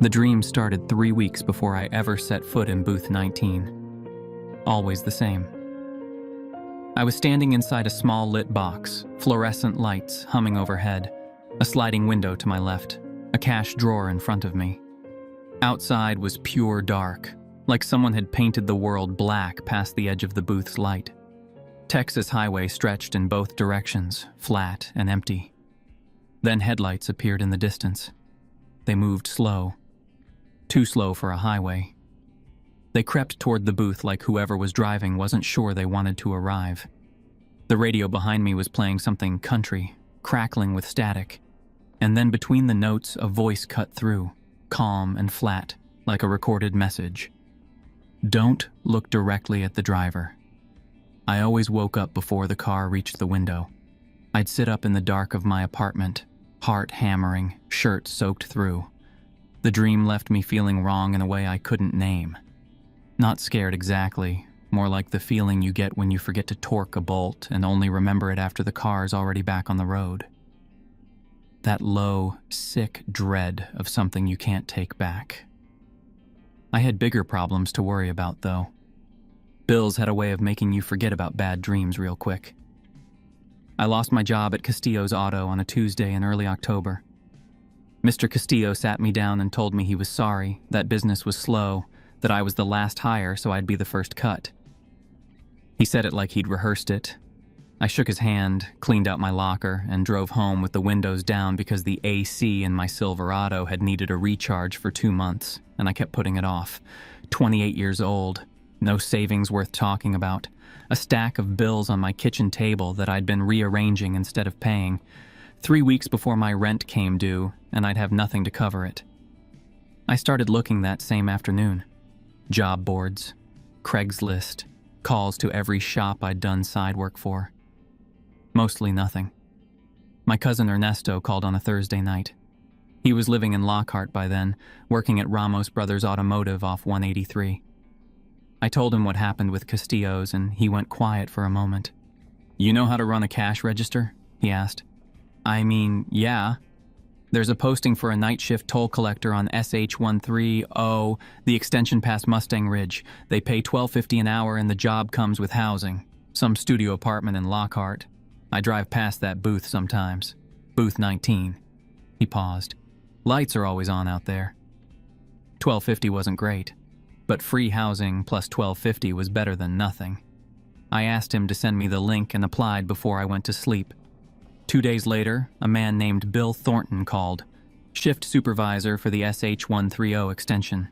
The dream started 3 weeks before I ever set foot in booth 19. Always the same. I was standing inside a small lit box, fluorescent lights humming overhead, a sliding window to my left, a cash drawer in front of me. Outside was pure dark, like someone had painted the world black past the edge of the booth's light. Texas highway stretched in both directions, flat and empty. Then headlights appeared in the distance. They moved slow. Too slow for a highway. They crept toward the booth like whoever was driving wasn't sure they wanted to arrive. The radio behind me was playing something country, crackling with static. And then between the notes, a voice cut through, calm and flat, like a recorded message. Don't look directly at the driver. I always woke up before the car reached the window. I'd sit up in the dark of my apartment, heart hammering, shirt soaked through. The dream left me feeling wrong in a way I couldn't name. Not scared exactly, more like the feeling you get when you forget to torque a bolt and only remember it after the car's already back on the road. That low, sick dread of something you can't take back. I had bigger problems to worry about, though. Bills had a way of making you forget about bad dreams real quick. I lost my job at Castillo's Auto on a Tuesday in early October. Mr. Castillo sat me down and told me he was sorry, that business was slow, that I was the last hire so I'd be the first cut. He said it like he'd rehearsed it. I shook his hand, cleaned out my locker, and drove home with the windows down because the AC in my Silverado had needed a recharge for 2 months, and I kept putting it off. 28 years old, no savings worth talking about, a stack of bills on my kitchen table that I'd been rearranging instead of paying. 3 weeks before my rent came due, and I'd have nothing to cover it. I started looking that same afternoon. Job boards, Craigslist, calls to every shop I'd done side work for. Mostly nothing. My cousin Ernesto called on a Thursday night. He was living in Lockhart by then, working at Ramos Brothers Automotive off 183. I told him what happened with Castillo's, and he went quiet for a moment. "You know how to run a cash register?" he asked. "I mean, yeah. There's a posting for a night shift toll collector on SH130, the extension past Mustang Ridge. They pay $12.50 an hour and the job comes with housing. Some studio apartment in Lockhart. I drive past that booth sometimes. Booth 19. He paused. Lights are always on out there. $12.50 wasn't great, but free housing plus $12.50 was better than nothing. I asked him to send me the link and applied before I went to sleep. 2 days later, a man named Bill Thornton called, shift supervisor for the SH130 extension.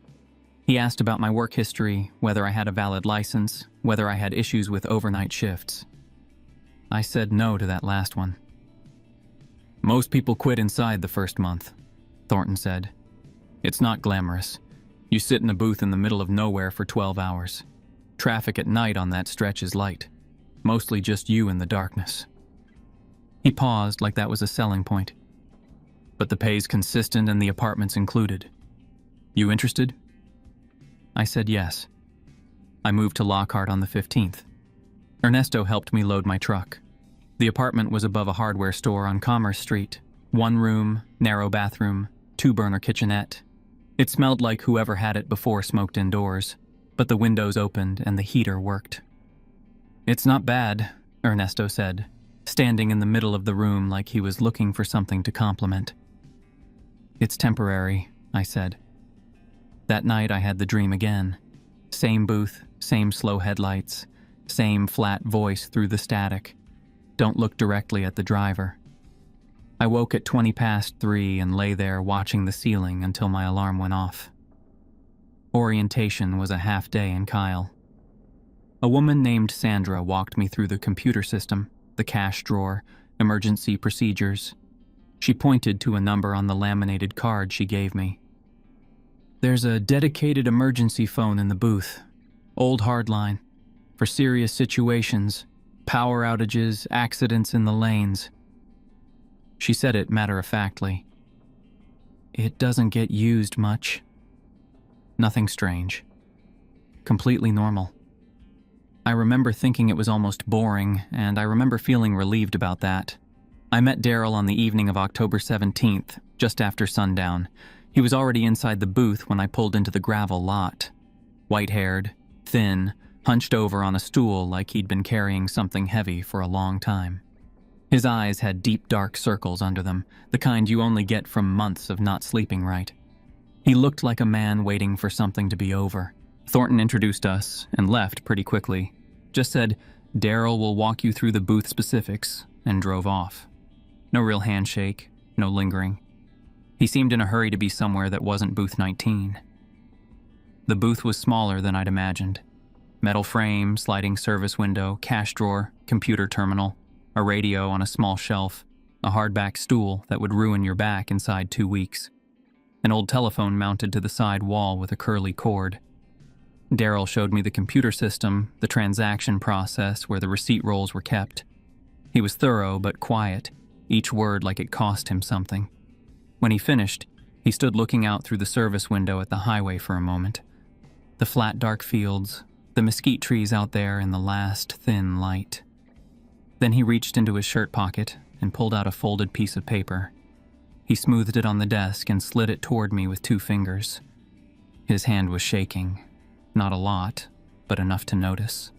He asked about my work history, whether I had a valid license, whether I had issues with overnight shifts. I said no to that last one. "Most people quit inside the first month," Thornton said. "It's not glamorous. You sit in a booth in the middle of nowhere for 12 hours. Traffic at night on that stretch is light. Mostly just you in the darkness." He paused like that was a selling point. "But the pay's consistent and the apartment's included. You interested?" I said yes. I moved to Lockhart on the 15th. Ernesto helped me load my truck. The apartment was above a hardware store on Commerce Street. 1 room, narrow bathroom, 2-burner kitchenette. It smelled like whoever had it before smoked indoors, but the windows opened and the heater worked. "It's not bad," Ernesto said, standing in the middle of the room like he was looking for something to compliment. "It's temporary," I said. That night I had the dream again. Same booth, same slow headlights, same flat voice through the static. Don't look directly at the driver. I woke at 20 past 3 and lay there watching the ceiling until my alarm went off. Orientation was a half day in Kyle. A woman named Sandra walked me through the computer system, the cash drawer, emergency procedures. She pointed to a number on the laminated card she gave me. "There's a dedicated emergency phone in the booth. Old hardline. For serious situations, power outages, accidents in the lanes." She said it matter-of-factly. "It doesn't get used much." Nothing strange. Completely normal. I remember thinking it was almost boring, and I remember feeling relieved about that. I met Daryl on the evening of October 17th, just after sundown. He was already inside the booth when I pulled into the gravel lot. White-haired, thin, hunched over on a stool like he'd been carrying something heavy for a long time. His eyes had deep dark circles under them, the kind you only get from months of not sleeping right. He looked like a man waiting for something to be over. Thornton introduced us and left pretty quickly. Just said, "Daryl will walk you through the booth specifics," and drove off. No real handshake, no lingering. He seemed in a hurry to be somewhere that wasn't booth 19. The booth was smaller than I'd imagined. Metal frame, sliding service window, cash drawer, computer terminal, a radio on a small shelf, a hardback stool that would ruin your back inside 2 weeks, an old telephone mounted to the side wall with a curly cord. Daryl showed me the computer system, the transaction process where the receipt rolls were kept. He was thorough but quiet, each word like it cost him something. When he finished, he stood looking out through the service window at the highway for a moment. The flat dark fields, the mesquite trees out there in the last thin light. Then he reached into his shirt pocket and pulled out a folded piece of paper. He smoothed it on the desk and slid it toward me with 2 fingers. His hand was shaking. Not a lot, but enough to notice.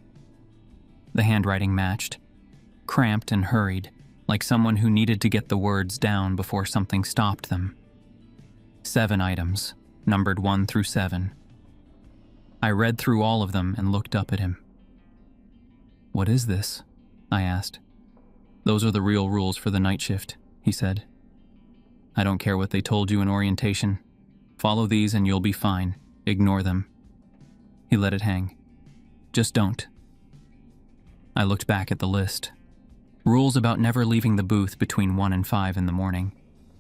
The handwriting matched. Cramped and hurried, like someone who needed to get the words down before something stopped them. 7 items, numbered 1 through 7. I read through all of them and looked up at him. "What is this?" I asked. "Those are the real rules for the night shift," he said. "I don't care what they told you in orientation. Follow these and you'll be fine. Ignore them." He let it hang. "Just don't." I looked back at the list. Rules about never leaving the booth between 1 and 5 in the morning.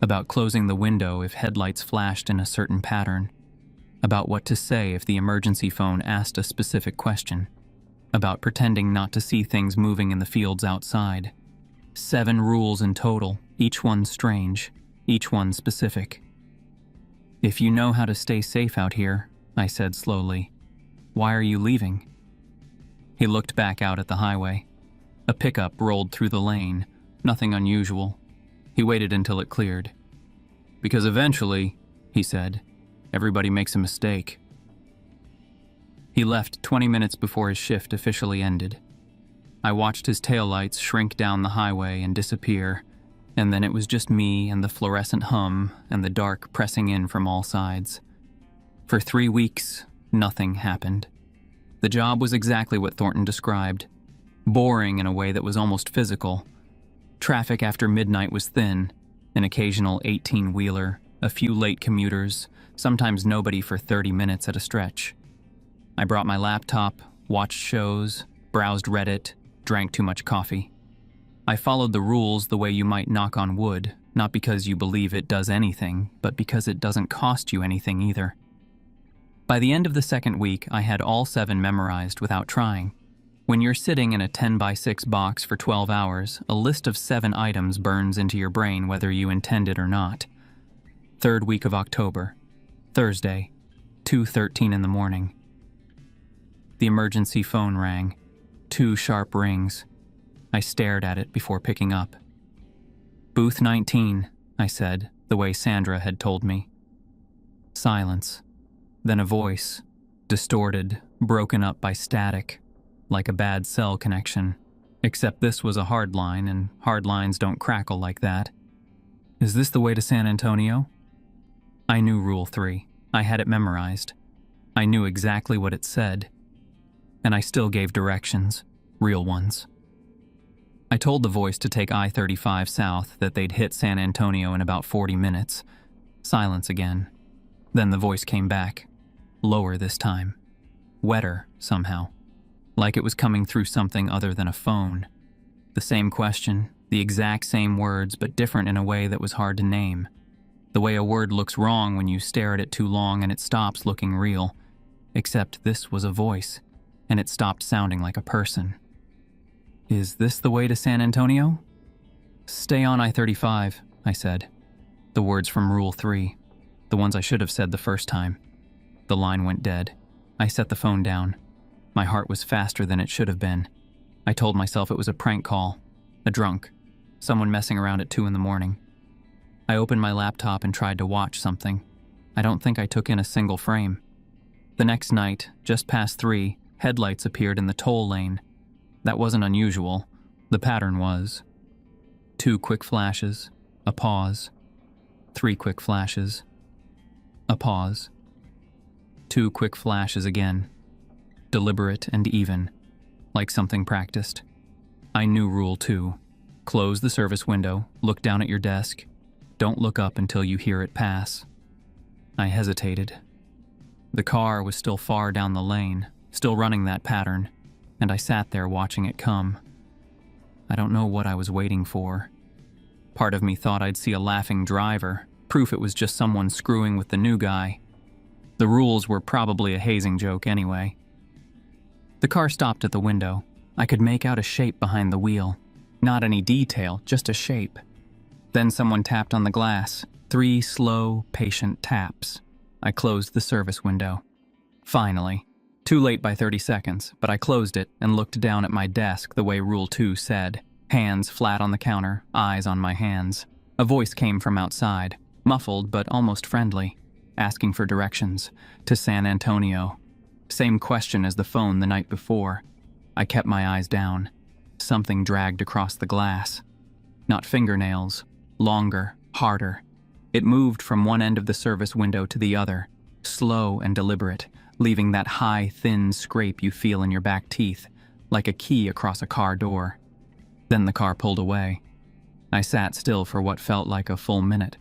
About closing the window if headlights flashed in a certain pattern. About what to say if the emergency phone asked a specific question. About pretending not to see things moving in the fields outside. 7 rules in total, each one strange, each one specific. "If you know how to stay safe out here," I said slowly, "why are you leaving?" He looked back out at the highway. A pickup rolled through the lane, nothing unusual. He waited until it cleared. "Because eventually," he said, "everybody makes a mistake." He left 20 minutes before his shift officially ended. I watched his taillights shrink down the highway and disappear, and then it was just me and the fluorescent hum and the dark pressing in from all sides. For 3 weeks, nothing happened. The job was exactly what Thornton described. Boring in a way that was almost physical. Traffic after midnight was thin, an occasional 18-wheeler, a few late commuters, sometimes nobody for 30 minutes at a stretch. I brought my laptop, watched shows, browsed Reddit, drank too much coffee. I followed the rules the way you might knock on wood, not because you believe it does anything, but because it doesn't cost you anything either. By the end of the 2nd week, I had all 7 memorized without trying. When you're sitting in a 10x6 box for 12 hours, a list of 7 items burns into your brain whether you intend it or not. 3rd week of October, Thursday, 2:13 in the morning. The emergency phone rang. 2 sharp rings. I stared at it before picking up. "Booth 19, I said, the way Sandra had told me. Silence. Then a voice, distorted, broken up by static, like a bad cell connection. Except this was a hard line, and hard lines don't crackle like that. "Is this the way to San Antonio?" I knew Rule 3. I had it memorized. I knew exactly what it said. And I still gave directions, real ones. I told the voice to take I-35 south, that they'd hit San Antonio in about 40 minutes. Silence again. Then the voice came back. Lower this time. Wetter, somehow. Like it was coming through something other than a phone. The same question, the exact same words, but different in a way that was hard to name. The way a word looks wrong when you stare at it too long and it stops looking real. Except this was a voice, and it stopped sounding like a person. "Is this the way to San Antonio?" "Stay on I-35, I said. The words from Rule 3, the ones I should have said the first time. The line went dead. I set the phone down. My heart was faster than it should have been. I told myself it was a prank call, a drunk, someone messing around at 2 in the morning. I opened my laptop and tried to watch something. I don't think I took in a single frame. The next night, just past 3, headlights appeared in the toll lane. That wasn't unusual. The pattern was 2 quick flashes, a pause, 3 quick flashes, a pause, 2 quick flashes again, deliberate and even, like something practiced. I knew Rule 2. Close the service window, look down at your desk. Don't look up until you hear it pass. I hesitated. The car was still far down the lane, still running that pattern, and I sat there watching it come. I don't know what I was waiting for. Part of me thought I'd see a laughing driver, proof it was just someone screwing with the new guy. The rules were probably a hazing joke anyway. The car stopped at the window. I could make out a shape behind the wheel. Not any detail, just a shape. Then someone tapped on the glass. 3 slow, patient taps. I closed the service window. Finally. Too late by 30 seconds, but I closed it and looked down at my desk the way Rule 2 said. Hands flat on the counter, eyes on my hands. A voice came from outside, muffled but almost friendly, asking for directions to San Antonio. Same question as the phone the night before. I kept my eyes down. Something dragged across the glass. Not fingernails, longer, harder. It moved from one end of the service window to the other, slow and deliberate, leaving that high, thin scrape you feel in your back teeth, like a key across a car door. Then the car pulled away. I sat still for what felt like a full minute.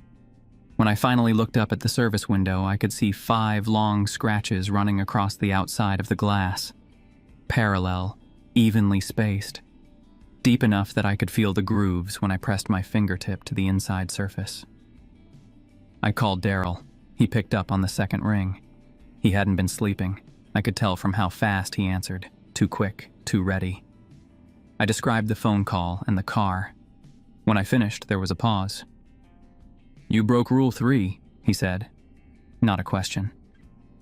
When I finally looked up at the service window, I could see 5 long scratches running across the outside of the glass. Parallel, evenly spaced. Deep enough that I could feel the grooves when I pressed my fingertip to the inside surface. I called Daryl. He picked up on the second ring. He hadn't been sleeping. I could tell from how fast he answered. Too quick, too ready. I described the phone call and the car. When I finished, there was a pause. "You broke Rule 3, he said. Not a question.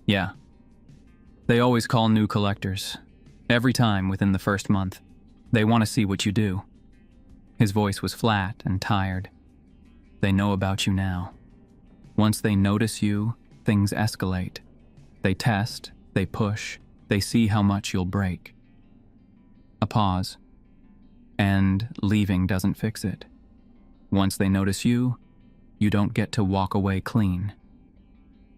"Yeah. They always call new collectors. Every time within the first month. They want to see what you do." His voice was flat and tired. "They know about you now. Once they notice you, things escalate. They test, they push, they see how much you'll break." A pause. "And leaving doesn't fix it. Once they notice you, you don't get to walk away clean.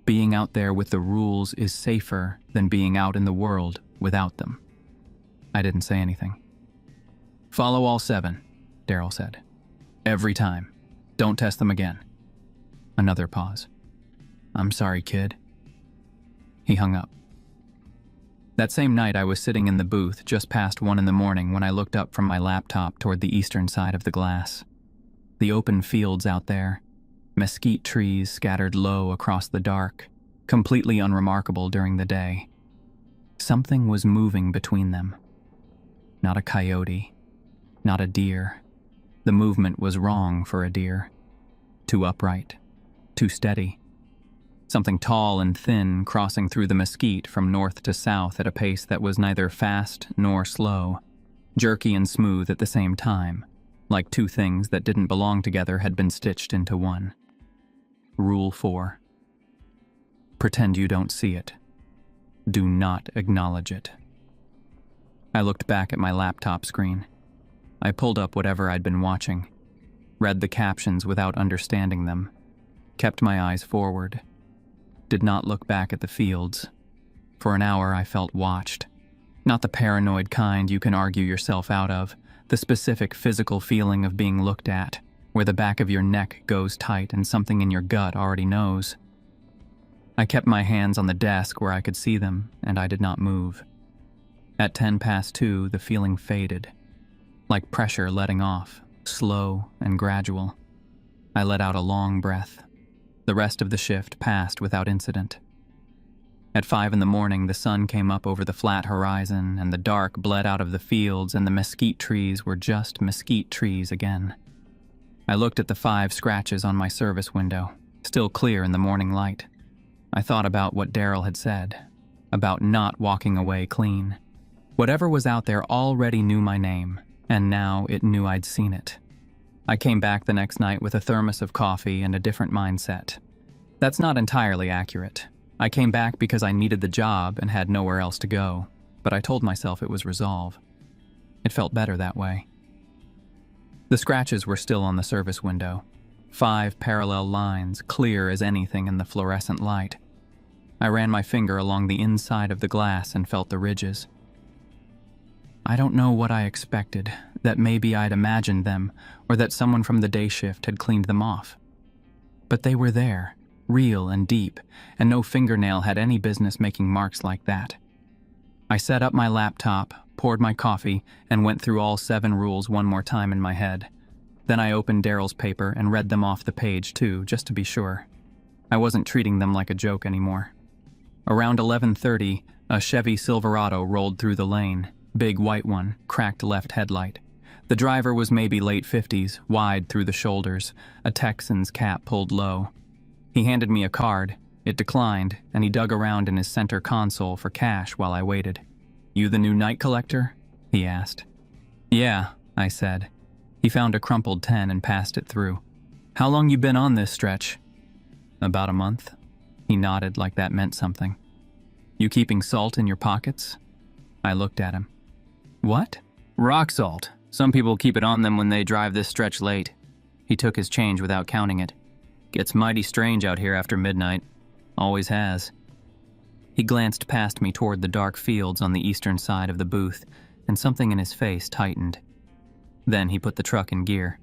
Being out there with the rules is safer than being out in the world without them." I didn't say anything. "Follow all 7, Daryl said. "Every time. Don't test them again." Another pause. "I'm sorry, kid." He hung up. That same night, I was sitting in the booth just past 1 in the morning when I looked up from my laptop toward the eastern side of the glass. The open fields out there, mesquite trees scattered low across the dark, completely unremarkable during the day. Something was moving between them. Not a coyote, not a deer. The movement was wrong for a deer. Too upright, too steady. Something tall and thin crossing through the mesquite from north to south at a pace that was neither fast nor slow, jerky and smooth at the same time, like 2 things that didn't belong together had been stitched into one. Rule 4. Pretend you don't see it. Do not acknowledge it. I looked back at my laptop screen. I pulled up whatever I'd been watching, read the captions without understanding them, kept my eyes forward, did not look back at the fields. For an hour I felt watched. Not the paranoid kind you can argue yourself out of, the specific physical feeling of being looked at, where the back of your neck goes tight and something in your gut already knows. I kept my hands on the desk where I could see them, and I did not move. At 2:10, the feeling faded, like pressure letting off, slow and gradual. I let out a long breath. The rest of the shift passed without incident. At 5 in the morning, the sun came up over the flat horizon, and the dark bled out of the fields, and the mesquite trees were just mesquite trees again. I looked at the 5 scratches on my service window, still clear in the morning light. I thought about what Daryl had said, about not walking away clean. Whatever was out there already knew my name, and now it knew I'd seen it. I came back the next night with a thermos of coffee and a different mindset. That's not entirely accurate. I came back because I needed the job and had nowhere else to go, but I told myself it was resolve. It felt better that way. The scratches were still on the service window. 5 parallel lines, clear as anything in the fluorescent light. I ran my finger along the inside of the glass and felt the ridges. I don't know what I expected, that maybe I'd imagined them, or that someone from the day shift had cleaned them off. But they were there, real and deep, and no fingernail had any business making marks like that. I set up my laptop, poured my coffee, and went through all 7 rules one more time in my head. Then I opened Daryl's paper and read them off the page too, just to be sure. I wasn't treating them like a joke anymore. Around 11:30, a Chevy Silverado rolled through the lane, big white one, cracked left headlight. The driver was maybe late 50s, wide through the shoulders, a Texan's cap pulled low. He handed me a card. It declined, and he dug around in his center console for cash while I waited. "You the new night collector?" he asked. "Yeah," I said. He found a crumpled 10 and passed it through. "How long you been on this stretch?" "About a month." He nodded like that meant something. "You keeping salt in your pockets?" I looked at him. "What?" "Rock salt. Some people keep it on them when they drive this stretch late." He took his change without counting it. "Gets mighty strange out here after midnight. Always has." He glanced past me toward the dark fields on the eastern side of the booth, and something in his face tightened. Then he put the truck in gear.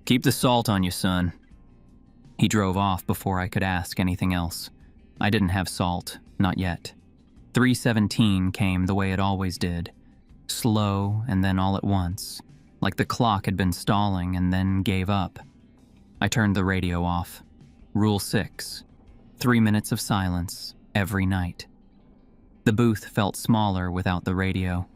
"Keep the salt on you, son." He drove off before I could ask anything else. I didn't have salt, not yet. 3:17 came the way it always did. Slow and then all at once, like the clock had been stalling and then gave up. I turned the radio off. Rule 6. 3 minutes of silence every night. The booth felt smaller without the radio.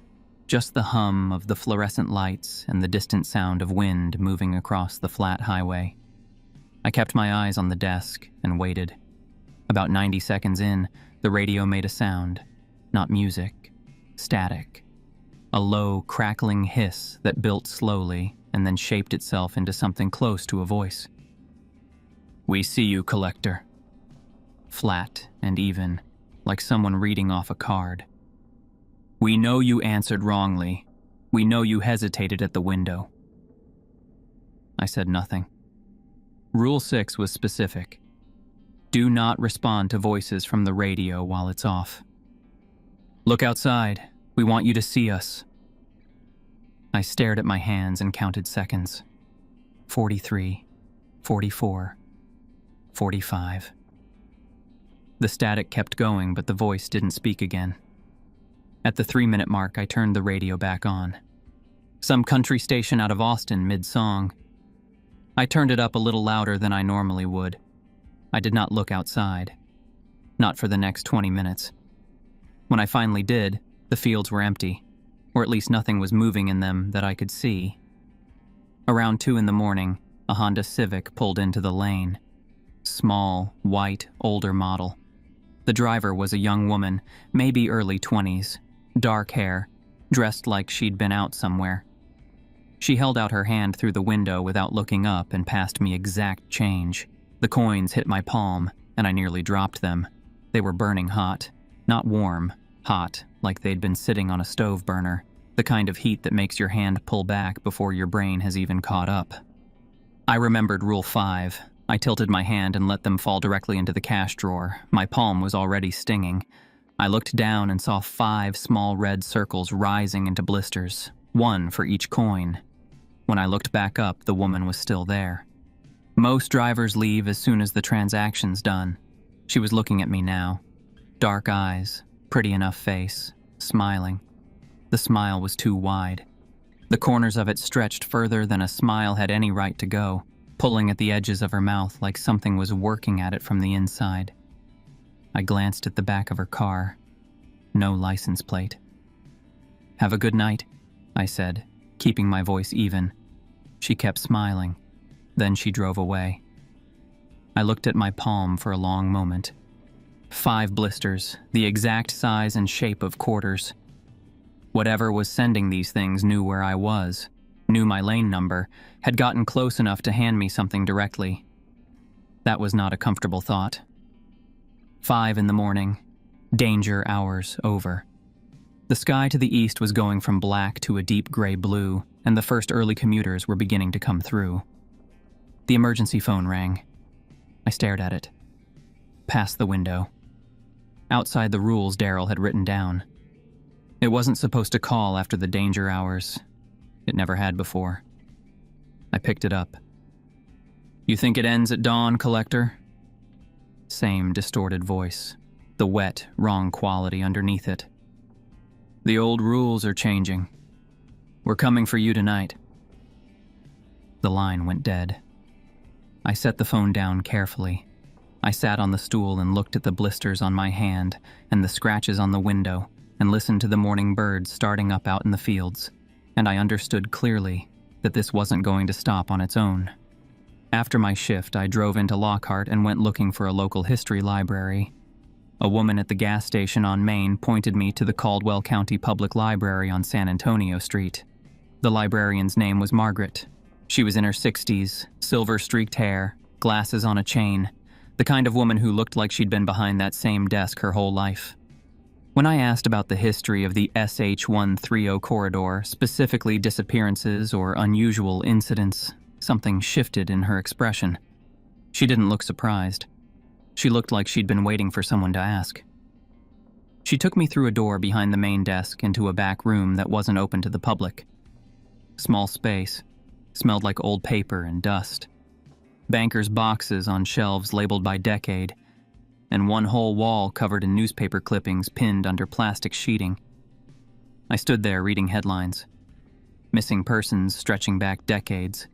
Just the hum of the fluorescent lights and the distant sound of wind moving across the flat highway. I kept my eyes on the desk and waited. About 90 seconds in, the radio made a sound. Not music, static. A low, crackling hiss that built slowly and then shaped itself into something close to a voice. "We see you, collector." Flat and even, like someone reading off a card. "We know you answered wrongly. We know you hesitated at the window." I said nothing. Rule 6 was specific. Do not respond to voices from the radio while it's off. "Look outside. We want you to see us." I stared at my hands and counted seconds. 43, 44, 45. The static kept going, but the voice didn't speak again. At the 3-minute mark, I turned the radio back on. Some country station out of Austin mid-song. I turned it up a little louder than I normally would. I did not look outside. Not for the next 20 minutes. When I finally did, the fields were empty, or at least nothing was moving in them that I could see. Around 2 in the morning, a Honda Civic pulled into the lane. Small, white, older model. The driver was a young woman, maybe early 20s, dark hair, dressed like she'd been out somewhere. She held out her hand through the window without looking up and passed me exact change. The coins hit my palm, and I nearly dropped them. They were burning hot. Not warm, hot, like they'd been sitting on a stove burner, the kind of heat that makes your hand pull back before your brain has even caught up. I remembered Rule 5. I tilted my hand and let them fall directly into the cash drawer. My palm was already stinging. I looked down and saw 5 small red circles rising into blisters, 1 for each coin. When I looked back up, the woman was still there. Most drivers leave as soon as the transaction's done. She was looking at me now. Dark eyes, pretty enough face, smiling. The smile was too wide. The corners of it stretched further than a smile had any right to go, pulling at the edges of her mouth like something was working at it from the inside. I glanced at the back of her car. No license plate. "Have a good night," I said, keeping my voice even. She kept smiling. Then she drove away. I looked at my palm for a long moment. 5 blisters, the exact size and shape of quarters. Whatever was sending these things knew where I was, knew my lane number, had gotten close enough to hand me something directly. That was not a comfortable thought. 5 in the morning. Danger hours over. The sky to the east was going from black to a deep gray blue, and the first early commuters were beginning to come through. The emergency phone rang. I stared at it. Past the window. Outside the rules Daryl had written down. It wasn't supposed to call after the danger hours. It never had before. I picked it up. "You think it ends at dawn, Collector?" Same distorted voice, the wet, wrong quality underneath it. "The old rules are changing. We're coming for you tonight." The line went dead. I set the phone down carefully. I sat on the stool and looked at the blisters on my hand and the scratches on the window and listened to the morning birds starting up out in the fields, and I understood clearly that this wasn't going to stop on its own. After my shift, I drove into Lockhart and went looking for a local history library. A woman at the gas station on Main pointed me to the Caldwell County Public Library on San Antonio Street. The librarian's name was Margaret. She was in her 60s, silver-streaked hair, glasses on a chain, the kind of woman who looked like she'd been behind that same desk her whole life. When I asked about the history of the SH-130 corridor, specifically disappearances or unusual incidents, something shifted in her expression. She didn't look surprised. She looked like she'd been waiting for someone to ask. She took me through a door behind the main desk into a back room that wasn't open to the public. Small space, smelled like old paper and dust. Bankers' boxes on shelves labeled by decade, and one whole wall covered in newspaper clippings pinned under plastic sheeting. I stood there reading headlines. Missing persons stretching back decades.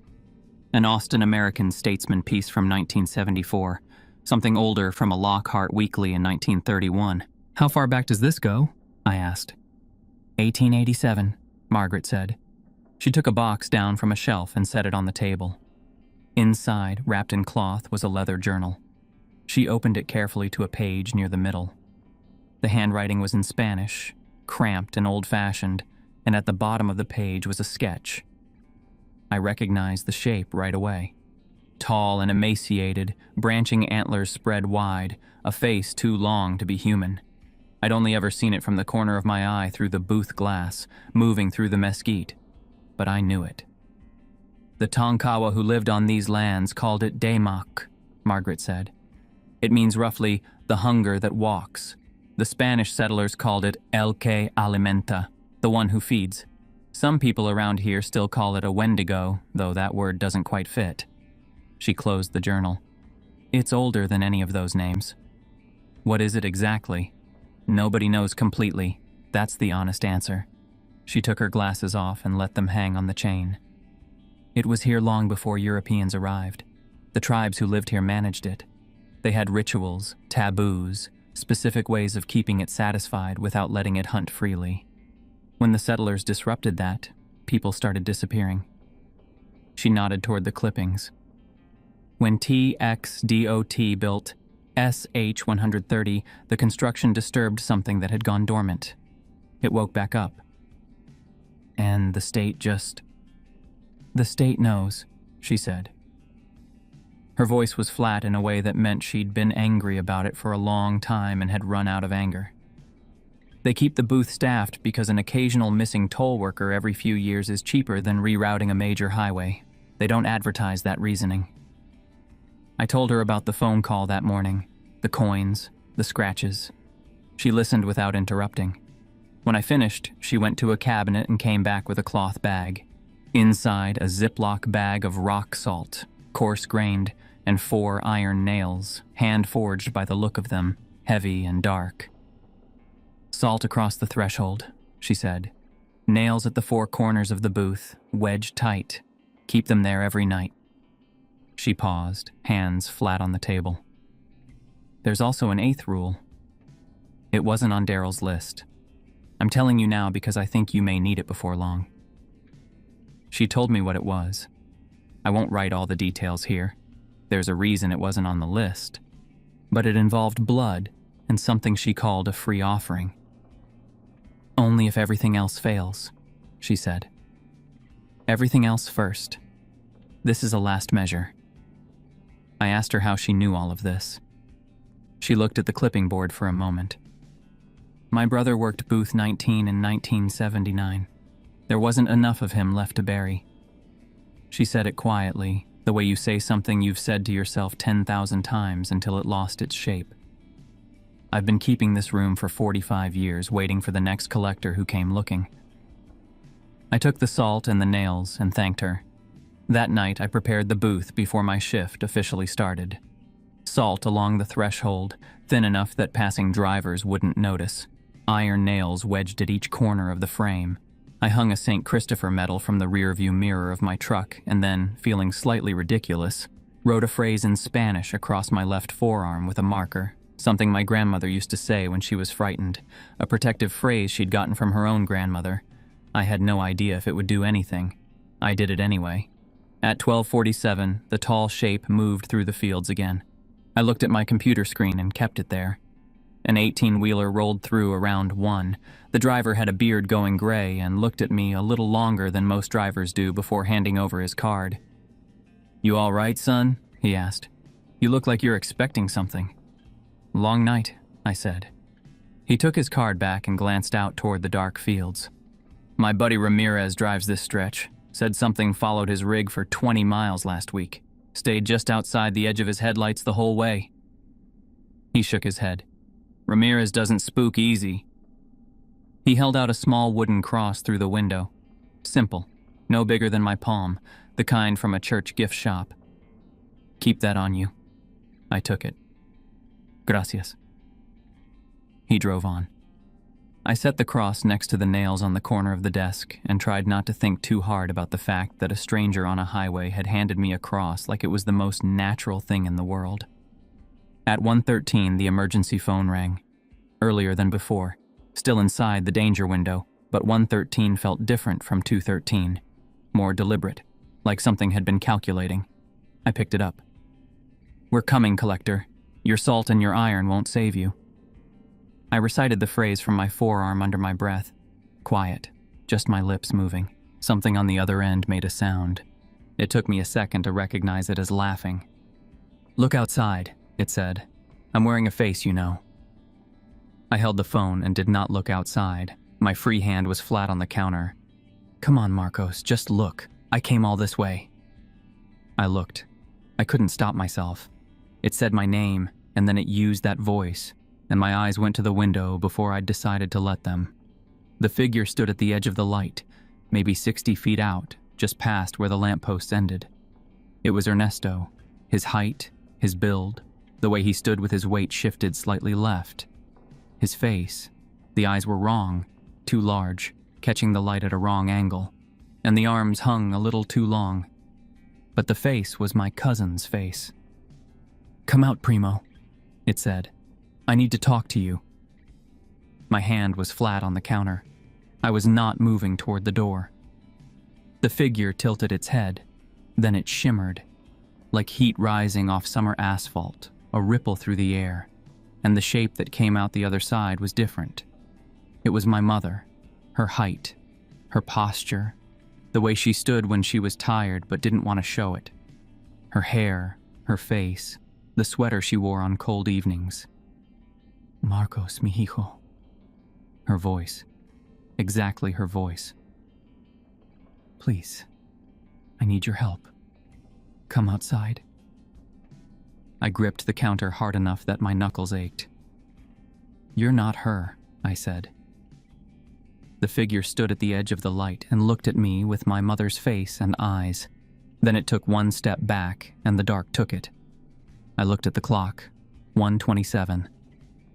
An Austin American Statesman piece from 1974. Something older from a Lockhart Weekly in 1931. "How far back does this go?" I asked. 1887, Margaret said. She took a box down from a shelf and set it on the table. Inside, wrapped in cloth, was a leather journal. She opened it carefully to a page near the middle. The handwriting was in Spanish, cramped and old-fashioned, and at the bottom of the page was a sketch. I recognized the shape right away. Tall and emaciated, branching antlers spread wide, a face too long to be human. I'd only ever seen it from the corner of my eye through the booth glass, moving through the mesquite. But I knew it. "The Tonkawa who lived on these lands called it Damak," Margaret said. "It means roughly, the hunger that walks. The Spanish settlers called it El que alimenta, the one who feeds. Some people around here still call it a Wendigo, though that word doesn't quite fit." She closed the journal. "It's older than any of those names." "What is it exactly?" "Nobody knows completely. That's the honest answer." She took her glasses off and let them hang on the chain. "It was here long before Europeans arrived. The tribes who lived here managed it. They had rituals, taboos, specific ways of keeping it satisfied without letting it hunt freely. When the settlers disrupted that, people started disappearing." She nodded toward the clippings. "When TXDOT built SH-130, the construction disturbed something that had gone dormant. It woke back up. And the state just... The state knows," she said. Her voice was flat in a way that meant she'd been angry about it for a long time and had run out of anger. "They keep the booth staffed because an occasional missing toll worker every few years is cheaper than rerouting a major highway. They don't advertise that reasoning." I told her about the phone call that morning, the coins, the scratches. She listened without interrupting. When I finished, she went to a cabinet and came back with a cloth bag. Inside, a Ziploc bag of rock salt, coarse-grained, and 4 iron nails, hand-forged by the look of them, heavy and dark. "Salt across the threshold," she said. "Nails at the 4 corners of the booth, wedged tight. Keep them there every night." She paused, hands flat on the table. "There's also an 8th rule. It wasn't on Daryl's list. I'm telling you now because I think you may need it before long." She told me what it was. I won't write all the details here. There's a reason it wasn't on the list. But it involved blood and something she called a free offering. "Only if everything else fails," she said. "Everything else first. This is a last measure." I asked her how she knew all of this. She looked at the clipping board for a moment. My brother worked booth 19 in 1979. There wasn't enough of him left to bury. She said it quietly, the way you say something you've said to yourself 10,000 times until it lost its shape. I've been keeping this room for 45 years, waiting for the next collector who came looking. I took the salt and the nails and thanked her. That night, I prepared the booth before my shift officially started. Salt along the threshold, thin enough that passing drivers wouldn't notice. Iron nails wedged at each corner of the frame. I hung a St. Christopher medal from the rearview mirror of my truck and then, feeling slightly ridiculous, wrote a phrase in Spanish across my left forearm with a marker, something my grandmother used to say when she was frightened, a protective phrase she'd gotten from her own grandmother. I had no idea if it would do anything. I did it anyway. At 12:47, the tall shape moved through the fields again. I looked at my computer screen and kept it there. An 18-wheeler rolled through around 1. The driver had a beard going gray and looked at me a little longer than most drivers do before handing over his card. "You all right, son?" he asked. "You look like you're expecting something." "Long night," I said. He took his card back and glanced out toward the dark fields. "My buddy Ramirez drives this stretch. Said something followed his rig for 20 miles last week. Stayed just outside the edge of his headlights the whole way." He shook his head. "Ramirez doesn't spook easy." He held out a small wooden cross through the window. Simple, no bigger than my palm, the kind from a church gift shop. "Keep that on you." I took it. "Gracias." He drove on. I set the cross next to the nails on the corner of the desk and tried not to think too hard about the fact that a stranger on a highway had handed me a cross like it was the most natural thing in the world. At 1:13, the emergency phone rang. Earlier than before, still inside the danger window, but 1:13 felt different from 2:13, more deliberate, like something had been calculating. I picked it up. "We're coming, Collector. Your salt and your iron won't save you." I recited the phrase from my forearm under my breath. Quiet, just my lips moving. Something on the other end made a sound. It took me a second to recognize it as laughing. "Look outside," it said. "I'm wearing a face, you know." I held the phone and did not look outside. My free hand was flat on the counter. "Come on, Marcos, just look. I came all this way." I looked. I couldn't stop myself. It said my name, and then it used that voice, and my eyes went to the window before I'd decided to let them. The figure stood at the edge of the light, maybe 60 feet out, just past where the lampposts ended. It was Ernesto. His height, his build, the way he stood with his weight shifted slightly left. His face, the eyes were wrong, too large, catching the light at a wrong angle, and the arms hung a little too long. But the face was my cousin's face. "Come out, Primo," it said. "I need to talk to you." My hand was flat on the counter. I was not moving toward the door. The figure tilted its head. Then it shimmered, like heat rising off summer asphalt, a ripple through the air, and the shape that came out the other side was different. It was my mother, her height, her posture, the way she stood when she was tired but didn't want to show it. Her hair, her face, the sweater she wore on cold evenings. "Marcos, mi hijo." Her voice. Exactly her voice. "Please, I need your help. Come outside." I gripped the counter hard enough that my knuckles ached. "You're not her," I said. The figure stood at the edge of the light and looked at me with my mother's face and eyes. Then it took one step back, and the dark took it. I looked at the clock. 1:27.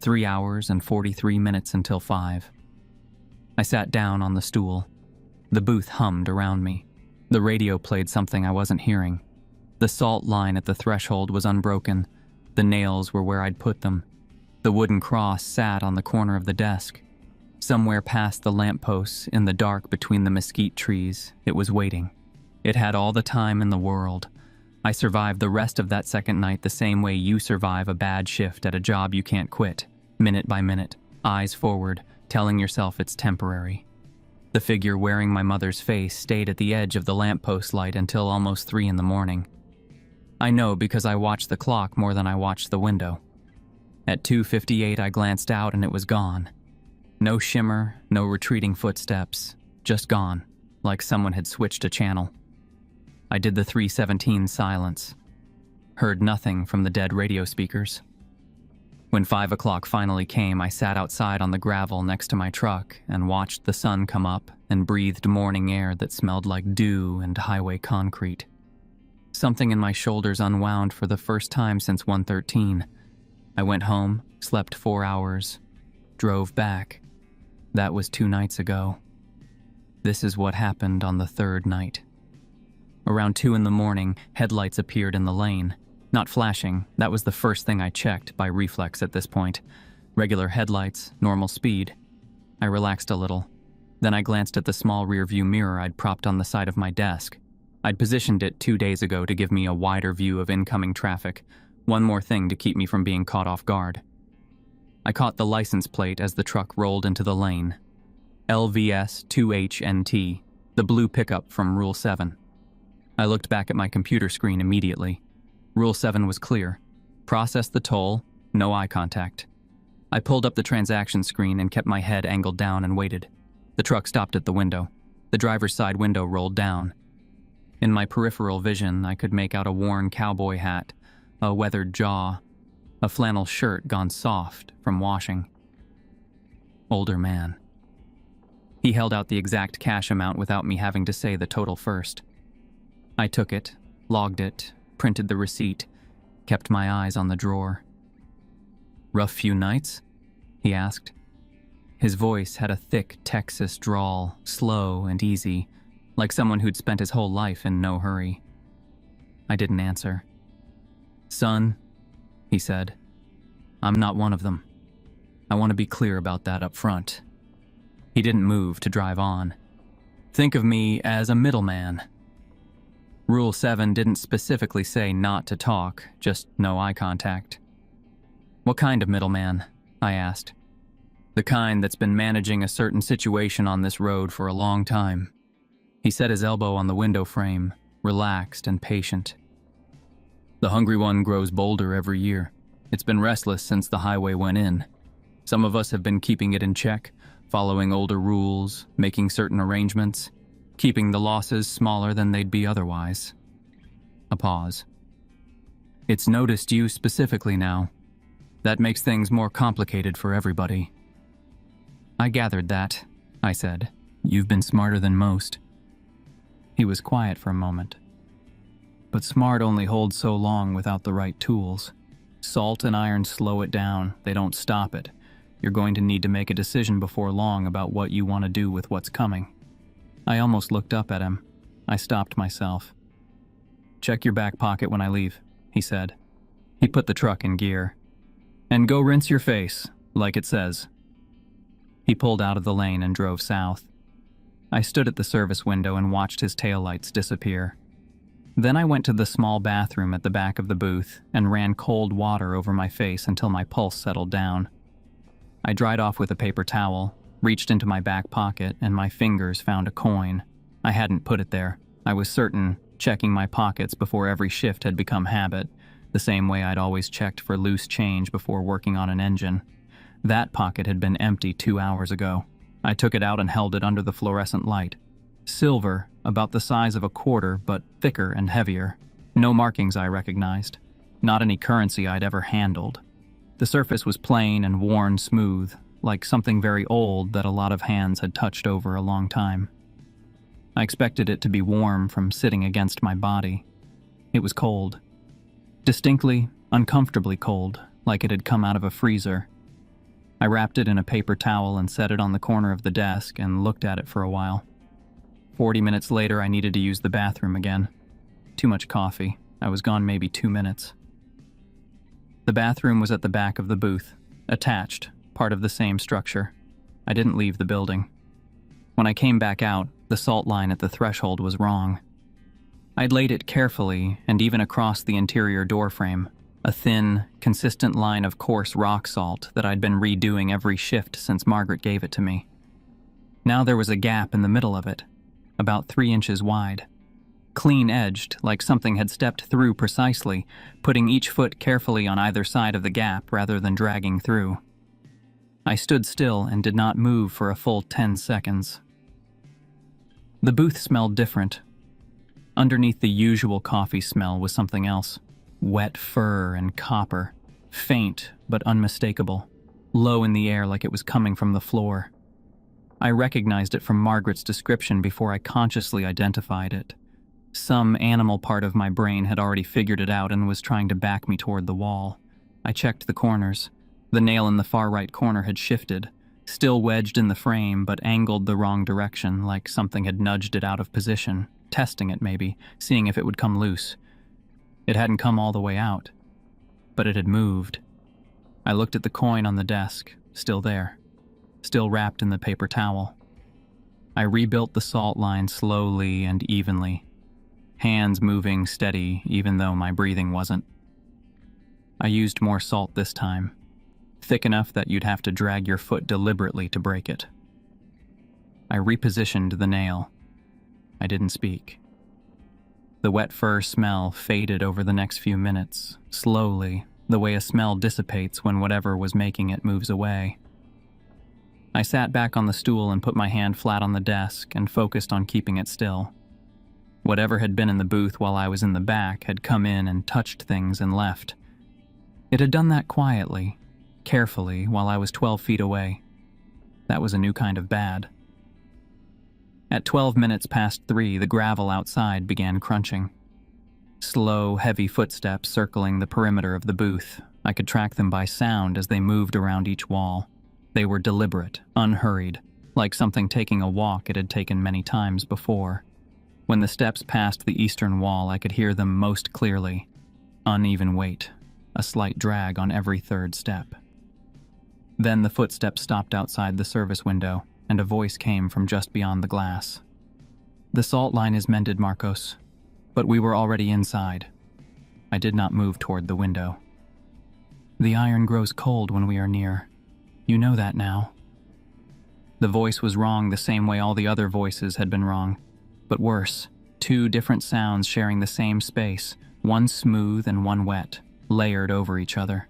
3 hours and 43 minutes until 5. I sat down on the stool. The booth hummed around me. The radio played something I wasn't hearing. The salt line at the threshold was unbroken. The nails were where I'd put them. The wooden cross sat on the corner of the desk. Somewhere past the lampposts, in the dark between the mesquite trees, it was waiting. It had all the time in the world. I survived the rest of that second night the same way you survive a bad shift at a job you can't quit, minute by minute, eyes forward, telling yourself it's temporary. The figure wearing my mother's face stayed at the edge of the lamppost light until almost 3 in the morning. I know because I watched the clock more than I watched the window. At 2:58, I glanced out and it was gone. No shimmer, no retreating footsteps, just gone, like someone had switched a channel. I did the 3:17 silence. Heard nothing from the dead radio speakers. When 5 o'clock finally came, I sat outside on the gravel next to my truck and watched the sun come up and breathed morning air that smelled like dew and highway concrete. Something in my shoulders unwound for the first time since 1:13. I went home, slept 4 hours, drove back. That was 2 nights ago. This is what happened on the third night. Around 2 in the morning, headlights appeared in the lane. Not flashing, that was the first thing I checked by reflex at this point. Regular headlights, normal speed. I relaxed a little. Then I glanced at the small rearview mirror I'd propped on the side of my desk. I'd positioned it 2 days ago to give me a wider view of incoming traffic. One more thing to keep me from being caught off guard. I caught the license plate as the truck rolled into the lane. LVS 2HNT, the blue pickup from Rule 7. I looked back at my computer screen immediately. Rule 7 was clear. Process the toll, no eye contact. I pulled up the transaction screen and kept my head angled down and waited. The truck stopped at the window. The driver's side window rolled down. In my peripheral vision, I could make out a worn cowboy hat, a weathered jaw, a flannel shirt gone soft from washing. Older man. He held out the exact cash amount without me having to say the total first. I took it, logged it, printed the receipt, kept my eyes on the drawer. "Rough few nights?" he asked. His voice had a thick Texas drawl, slow and easy, like someone who'd spent his whole life in no hurry. I didn't answer. "Son," he said, "I'm not one of them. I want to be clear about that up front." He didn't move to drive on. "Think of me as a middleman. Rule 7 didn't specifically say not to talk, just no eye contact." "What kind of middleman?" I asked. "The kind that's been managing a certain situation on this road for a long time." He set his elbow on the window frame, relaxed and patient. "The hungry one grows bolder every year. It's been restless since the highway went in. Some of us have been keeping it in check, following older rules, making certain arrangements, keeping the losses smaller than they'd be otherwise." A pause. "It's noticed you specifically now. That makes things more complicated for everybody." "I gathered that," I said. "You've been smarter than most." He was quiet for a moment. "But smart only holds so long without the right tools. Salt and iron slow it down, they don't stop it. You're going to need to make a decision before long about what you want to do with what's coming." I almost looked up at him. I stopped myself. "Check your back pocket when I leave," he said. He put the truck in gear. "And go rinse your face, like it says." He pulled out of the lane and drove south. I stood at the service window and watched his taillights disappear. Then I went to the small bathroom at the back of the booth and ran cold water over my face until my pulse settled down. I dried off with a paper towel, reached into my back pocket, and my fingers found a coin. I hadn't put it there. I was certain, checking my pockets before every shift had become habit, the same way I'd always checked for loose change before working on an engine. That pocket had been empty 2 hours ago. I took it out and held it under the fluorescent light. Silver, about the size of a quarter, but thicker and heavier. No markings I recognized. Not any currency I'd ever handled. The surface was plain and worn smooth, like something very old that a lot of hands had touched over a long time. I expected it to be warm from sitting against my body. It was cold. Distinctly, uncomfortably cold, like it had come out of a freezer. I wrapped it in a paper towel and set it on the corner of the desk and looked at it for a while. 40 minutes later, I needed to use the bathroom again. Too much coffee. I was gone maybe 2 minutes. The bathroom was at the back of the booth, attached, part of the same structure. I didn't leave the building. When I came back out, the salt line at the threshold was wrong. I'd laid it carefully and even across the interior doorframe, a thin, consistent line of coarse rock salt that I'd been redoing every shift since Margaret gave it to me. Now there was a gap in the middle of it, about 3 inches wide. clean-edged, like something had stepped through precisely, putting each foot carefully on either side of the gap rather than dragging through. I stood still and did not move for a full 10 seconds. The booth smelled different. Underneath the usual coffee smell was something else. Wet fur and copper, faint but unmistakable, low in the air like it was coming from the floor. I recognized it from Margaret's description before I consciously identified it. Some animal part of my brain had already figured it out and was trying to back me toward the wall. I checked the corners. The nail in the far right corner had shifted, still wedged in the frame but angled the wrong direction, like something had nudged it out of position, testing it maybe, seeing if it would come loose. It hadn't come all the way out, but it had moved. I looked at the coin on the desk, still there, still wrapped in the paper towel. I rebuilt the salt line slowly and evenly, hands moving steady even though my breathing wasn't. I used more salt this time, thick enough that you'd have to drag your foot deliberately to break it. I repositioned the nail. I didn't speak. The wet fur smell faded over the next few minutes, slowly, the way a smell dissipates when whatever was making it moves away. I sat back on the stool and put my hand flat on the desk and focused on keeping it still. Whatever had been in the booth while I was in the back had come in and touched things and left. It had done that quietly, carefully, while I was 12 feet away. That was a new kind of bad. At 12 minutes past 3, the gravel outside began crunching. Slow, heavy footsteps circling the perimeter of the booth. I could track them by sound as they moved around each wall. They were deliberate, unhurried, like something taking a walk it had taken many times before. When the steps passed the eastern wall, I could hear them most clearly. Uneven weight, a slight drag on every third step. Then the footsteps stopped outside the service window, and a voice came from just beyond the glass. "The salt line is mended, Marcos, but we were already inside." I did not move toward the window. "The iron grows cold when we are near. You know that now." The voice was wrong the same way all the other voices had been wrong, but worse. 2 different sounds sharing the same space, one smooth and one wet, layered over each other.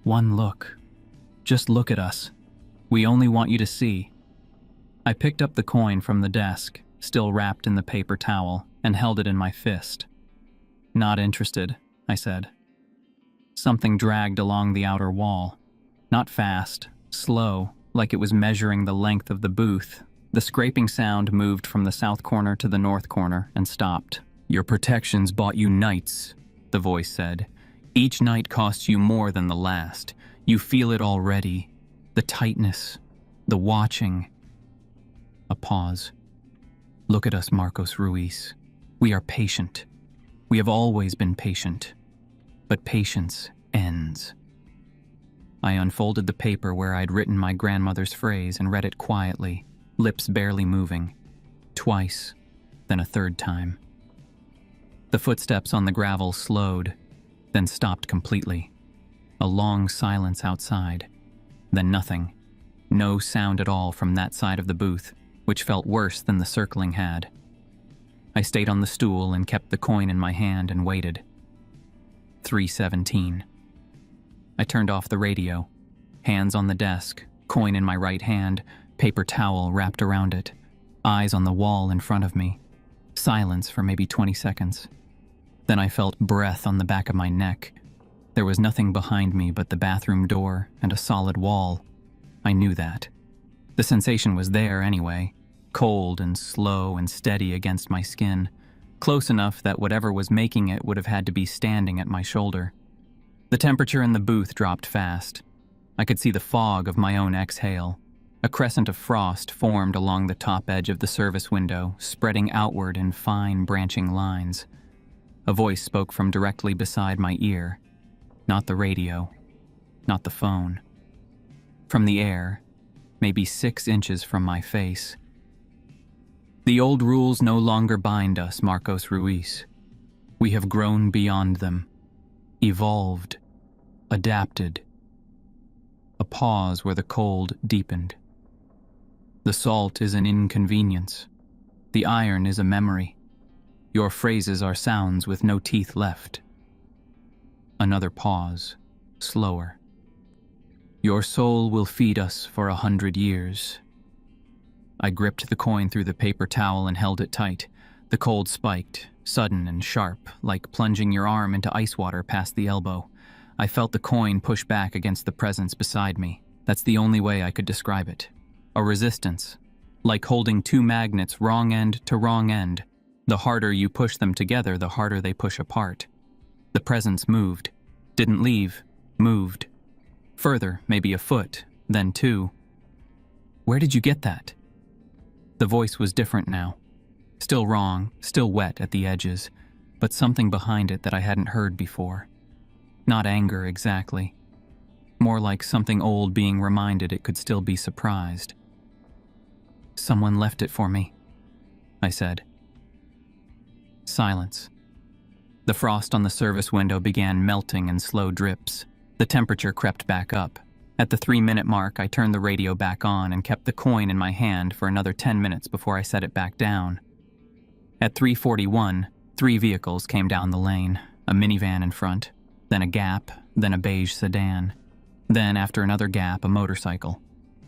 "One look. Just look at us. We only want you to see." I picked up the coin from the desk, still wrapped in the paper towel, and held it in my fist. "Not interested," I said. Something dragged along the outer wall. Not fast, slow, like it was measuring the length of the booth. The scraping sound moved from the south corner to the north corner and stopped. "Your protections bought you nights," the voice said. "Each night costs you more than the last. You feel it already. The tightness, the watching." A pause. "Look at us, Marcos Ruiz. We are patient. We have always been patient. But patience ends." I unfolded the paper where I'd written my grandmother's phrase and read it quietly, lips barely moving. Twice, then a third time. The footsteps on the gravel slowed, then stopped completely. A long silence outside. Then nothing. No sound at all from that side of the booth, which felt worse than the circling had. I stayed on the stool and kept the coin in my hand and waited. 3:17. I turned off the radio. Hands on the desk, coin in my right hand, paper towel wrapped around it, eyes on the wall in front of me. Silence for maybe 20 seconds. Then I felt breath on the back of my neck. There was nothing behind me but the bathroom door and a solid wall. I knew that. The sensation was there anyway, cold and slow and steady against my skin, close enough that whatever was making it would have had to be standing at my shoulder. The temperature in the booth dropped fast. I could see the fog of my own exhale. A crescent of frost formed along the top edge of the service window, spreading outward in fine branching lines. A voice spoke from directly beside my ear. Not the radio, not the phone. From the air, maybe 6 inches from my face. "The old rules no longer bind us, Marcos Ruiz. We have grown beyond them, evolved, adapted." A pause where the cold deepened. "The salt is an inconvenience. The iron is a memory. Your phrases are sounds with no teeth left. Another pause, slower. Your soul will feed us for 100 years. I gripped the coin through the paper towel and held it tight. The cold spiked, sudden and sharp, like plunging your arm into ice water past the elbow. I felt the coin push back against the presence beside me. That's the only way I could describe it. A resistance, like holding two magnets wrong end to wrong end. The harder you push them together, the harder they push apart. The presence moved, didn't leave, moved. Further, maybe a foot, then two. Where did you get that? The voice was different now. Still wrong, still wet at the edges, but something behind it that I hadn't heard before. Not anger exactly. More like something old being reminded it could still be surprised. Someone left it for me, I said. Silence. The frost on the service window began melting in slow drips. The temperature crept back up. At the 3-minute mark, I turned the radio back on and kept the coin in my hand for another 10 minutes before I set it back down. At 3:41, 3 vehicles came down the lane, a minivan in front, then a Gap, then a beige sedan. Then, after another Gap, a motorcycle.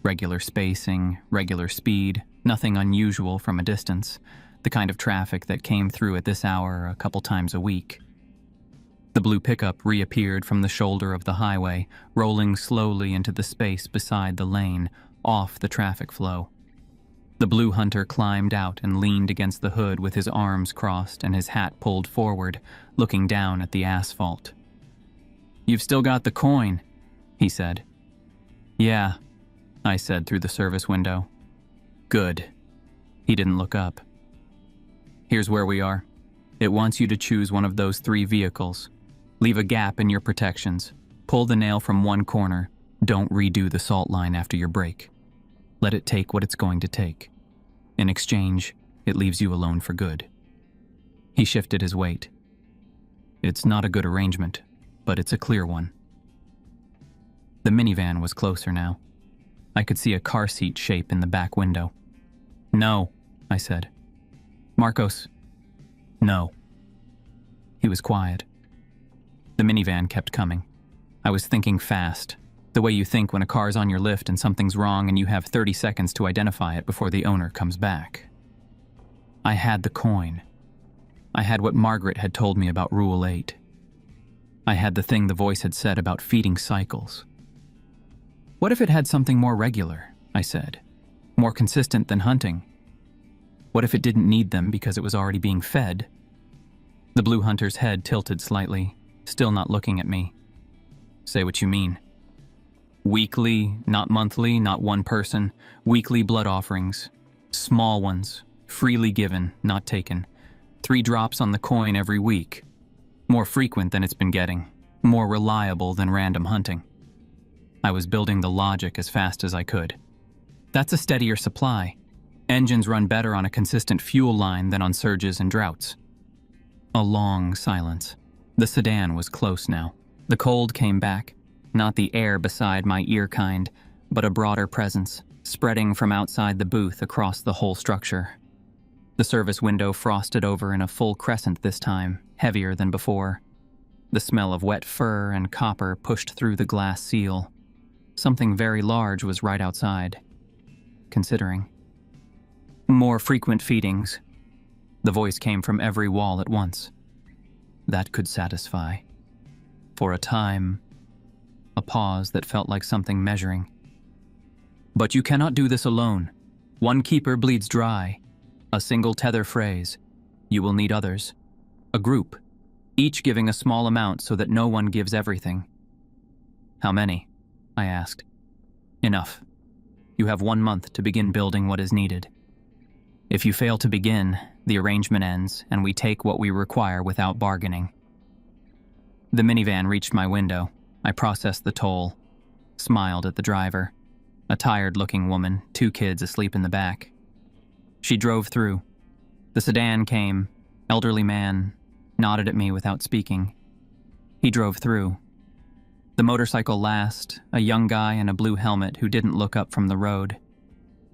Regular spacing, regular speed, nothing unusual from a distance. The kind of traffic that came through at this hour a couple times a week. The blue pickup reappeared from the shoulder of the highway, rolling slowly into the space beside the lane, off the traffic flow. The blue hunter climbed out and leaned against the hood with his arms crossed and his hat pulled forward, looking down at the asphalt. "You've still got the coin," he said. "Yeah," I said through the service window. "Good." He didn't look up. "Here's where we are. It wants you to choose one of those 3 vehicles. Leave a gap in your protections. Pull the nail from one corner. Don't redo the salt line after your break. Let it take what it's going to take. In exchange, it leaves you alone for good." He shifted his weight. "It's not a good arrangement, but it's a clear one." The minivan was closer now. I could see a car seat shape in the back window. "No," I said. "Marcos." "No." He was quiet. The minivan kept coming. I was thinking fast, the way you think when a car's on your lift and something's wrong and you have 30 seconds to identify it before the owner comes back. I had the coin. I had what Margaret had told me about Rule 8. I had the thing the voice had said about feeding cycles. What if it had something more regular, I said, more consistent than hunting? What if it didn't need them because it was already being fed? The blue hunter's head tilted slightly, still not looking at me. "Say what you mean." "Weekly, not monthly, not one person. Weekly blood offerings. Small ones, freely given, not taken. 3 drops on the coin every week. More frequent than it's been getting. More reliable than random hunting." I was building the logic as fast as I could. That's a steadier supply. Engines run better on a consistent fuel line than on surges and droughts. A long silence. The sedan was close now. The cold came back, not the air beside my ear kind, but a broader presence, spreading from outside the booth across the whole structure. The service window frosted over in a full crescent this time, heavier than before. The smell of wet fur and copper pushed through the glass seal. Something very large was right outside. Considering. "More frequent feedings." The voice came from every wall at once. That could satisfy. For a time, a pause that felt like something measuring. "But you cannot do this alone. One keeper bleeds dry. A single tether phrase. You will need others. A group, each giving a small amount so that no one gives everything." "How many?" I asked. "Enough. You have 1 month to begin building what is needed. If you fail to begin, the arrangement ends and we take what we require without bargaining." The minivan reached my window. I processed the toll, smiled at the driver, a tired-looking woman, 2 kids asleep in the back. She drove through. The sedan came, elderly man, nodded at me without speaking. He drove through. The motorcycle last, a young guy in a blue helmet who didn't look up from the road.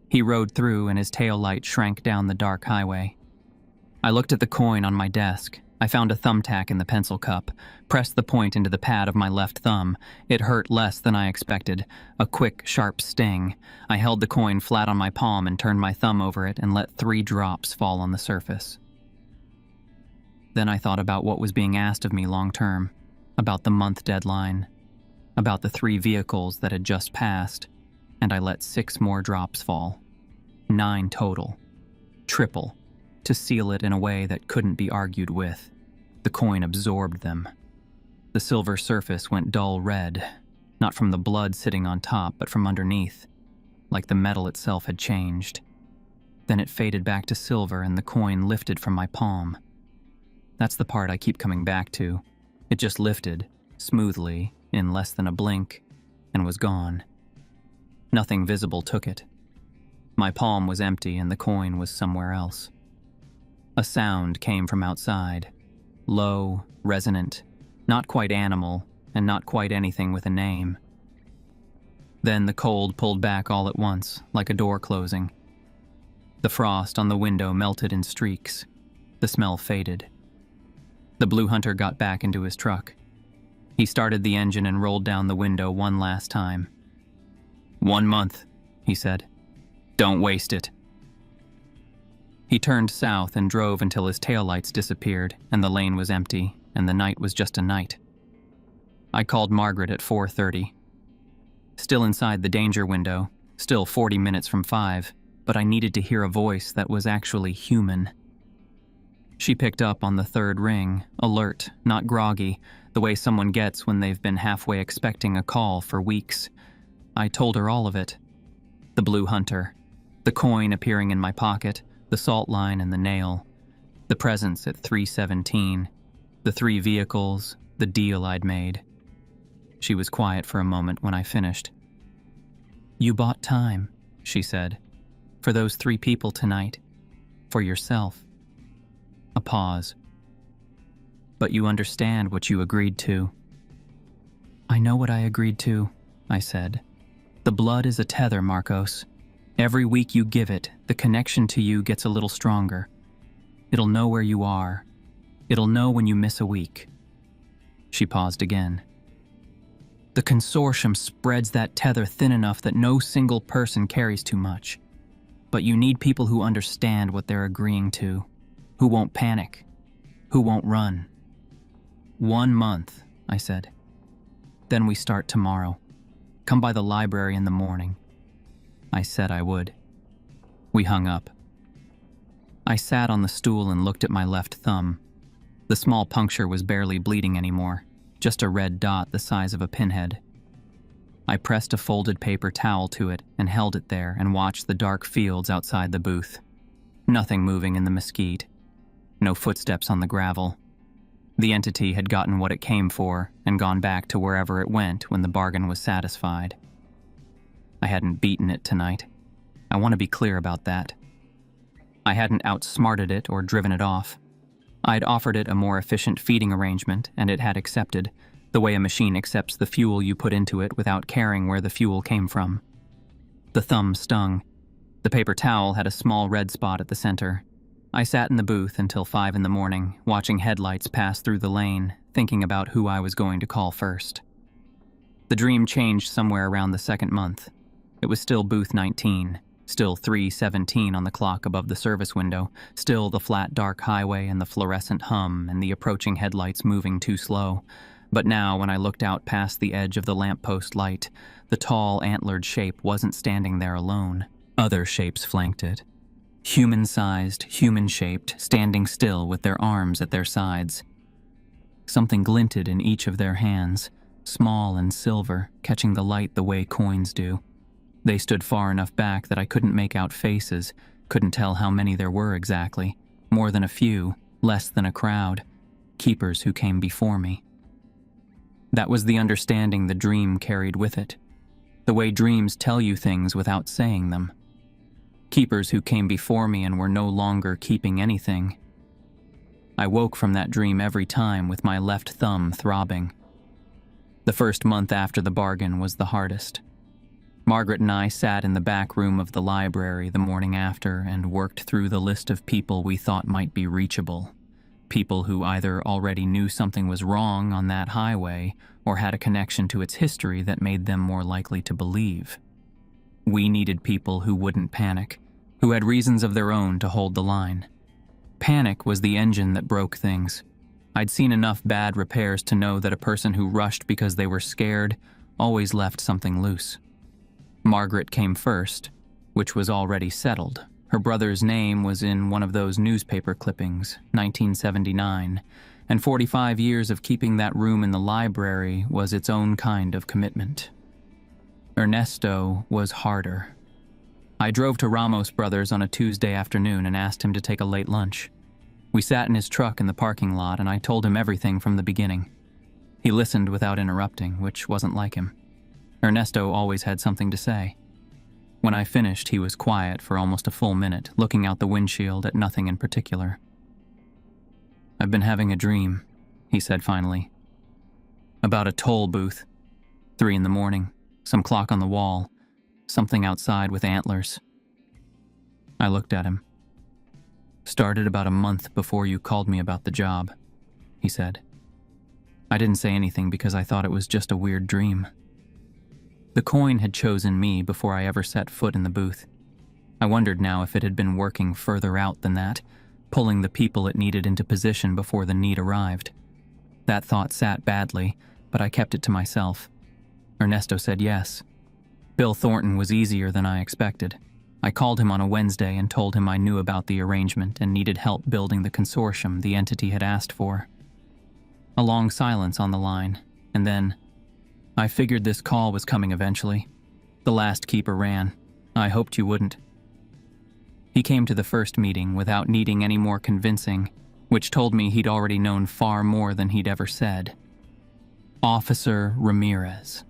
He rode through and his tail light shrank down the dark highway. I looked at the coin on my desk. I found a thumbtack in the pencil cup, pressed the point into the pad of my left thumb. It hurt less than I expected, a quick, sharp sting. I held the coin flat on my palm and turned my thumb over it and let 3 drops fall on the surface. Then I thought about what was being asked of me long term, about the month deadline, about the 3 vehicles that had just passed, and I let 6 more drops fall. 9 total. Triple. To seal it in a way that couldn't be argued with. The coin absorbed them. The silver surface went dull red, not from the blood sitting on top, but from underneath, like the metal itself had changed. Then it faded back to silver and the coin lifted from my palm. That's the part I keep coming back to. It just lifted, smoothly, in less than a blink, and was gone. Nothing visible took it. My palm was empty and the coin was somewhere else. A sound came from outside. Low, resonant, not quite animal, and not quite anything with a name. Then the cold pulled back all at once, like a door closing. The frost on the window melted in streaks. The smell faded. The Blue Hunter got back into his truck. He started the engine and rolled down the window one last time. 1 month, he said. Don't waste it. He turned south and drove until his taillights disappeared and the lane was empty and the night was just a night. I called Margaret at 4:30. Still inside the danger window, still 40 minutes from 5, but I needed to hear a voice that was actually human. She picked up on the 3rd ring, alert, not groggy, the way someone gets when they've been halfway expecting a call for weeks. I told her all of it. The Blue Hunter, the coin appearing in my pocket, the salt line and the nail, the presence at 3:17, the 3 vehicles, the deal I'd made. She was quiet for a moment when I finished. You bought time, she said, for those 3 people tonight, for yourself. A pause. But you understand what you agreed to. I know what I agreed to, I said. The blood is a tether, Marcos. Every week you give it, the connection to you gets a little stronger. It'll know where you are. It'll know when you miss a week. She paused again. The consortium spreads that tether thin enough that no single person carries too much. But you need people who understand what they're agreeing to, who won't panic, who won't run. 1 month, I said. Then we start tomorrow. Come by the library in the morning. I said I would. We hung up. I sat on the stool and looked at my left thumb. The small puncture was barely bleeding anymore, just a red dot the size of a pinhead. I pressed a folded paper towel to it and held it there and watched the dark fields outside the booth. Nothing moving in the mesquite. No footsteps on the gravel. The entity had gotten what it came for and gone back to wherever it went when the bargain was satisfied. I hadn't beaten it tonight. I want to be clear about that. I hadn't outsmarted it or driven it off. I'd offered it a more efficient feeding arrangement, and it had accepted, the way a machine accepts the fuel you put into it without caring where the fuel came from. The thumb stung. The paper towel had a small red spot at the center. I sat in the booth until 5 in the morning, watching headlights pass through the lane, thinking about who I was going to call first. The dream changed somewhere around the 2nd month. It was still booth 19, still 3:17 on the clock above the service window, still the flat dark highway and the fluorescent hum and the approaching headlights moving too slow. But now when I looked out past the edge of the lamppost light, the tall antlered shape wasn't standing there alone. Other shapes flanked it. Human-sized, human-shaped, standing still with their arms at their sides. Something glinted in each of their hands, small and silver, catching the light the way coins do. They stood far enough back that I couldn't make out faces, couldn't tell how many there were exactly. More than a few, less than a crowd. Keepers who came before me. That was the understanding the dream carried with it. The way dreams tell you things without saying them. Keepers who came before me and were no longer keeping anything. I woke from that dream every time with my left thumb throbbing. The first month after the bargain was the hardest. Margaret and I sat in the back room of the library the morning after and worked through the list of people we thought might be reachable. People who either already knew something was wrong on that highway or had a connection to its history that made them more likely to believe. We needed people who wouldn't panic, who had reasons of their own to hold the line. Panic was the engine that broke things. I'd seen enough bad repairs to know that a person who rushed because they were scared always left something loose. Margaret came first, which was already settled. Her brother's name was in one of those newspaper clippings, 1979, and 45 years of keeping that room in the library was its own kind of commitment. Ernesto was harder. I drove to Ramos Brothers on a Tuesday afternoon and asked him to take a late lunch. We sat in his truck in the parking lot and I told him everything from the beginning. He listened without interrupting, which wasn't like him. Ernesto always had something to say. When I finished, he was quiet for almost a full minute, looking out the windshield at nothing in particular. "I've been having a dream," he said finally. "About a toll booth. 3 a.m, some clock on the wall, something outside with antlers." I looked at him. "Started about a month before you called me about the job," he said. I didn't say anything because I thought it was just a weird dream. The coin had chosen me before I ever set foot in the booth. I wondered now if it had been working further out than that, pulling the people it needed into position before the need arrived. That thought sat badly, but I kept it to myself. Ernesto said yes. Bill Thornton was easier than I expected. I called him on a Wednesday and told him I knew about the arrangement and needed help building the consortium the entity had asked for. A long silence on the line, and then, "I figured this call was coming eventually. The last keeper ran. I hoped you wouldn't." He came to the first meeting without needing any more convincing, which told me he'd already known far more than he'd ever said. Officer Ramirez.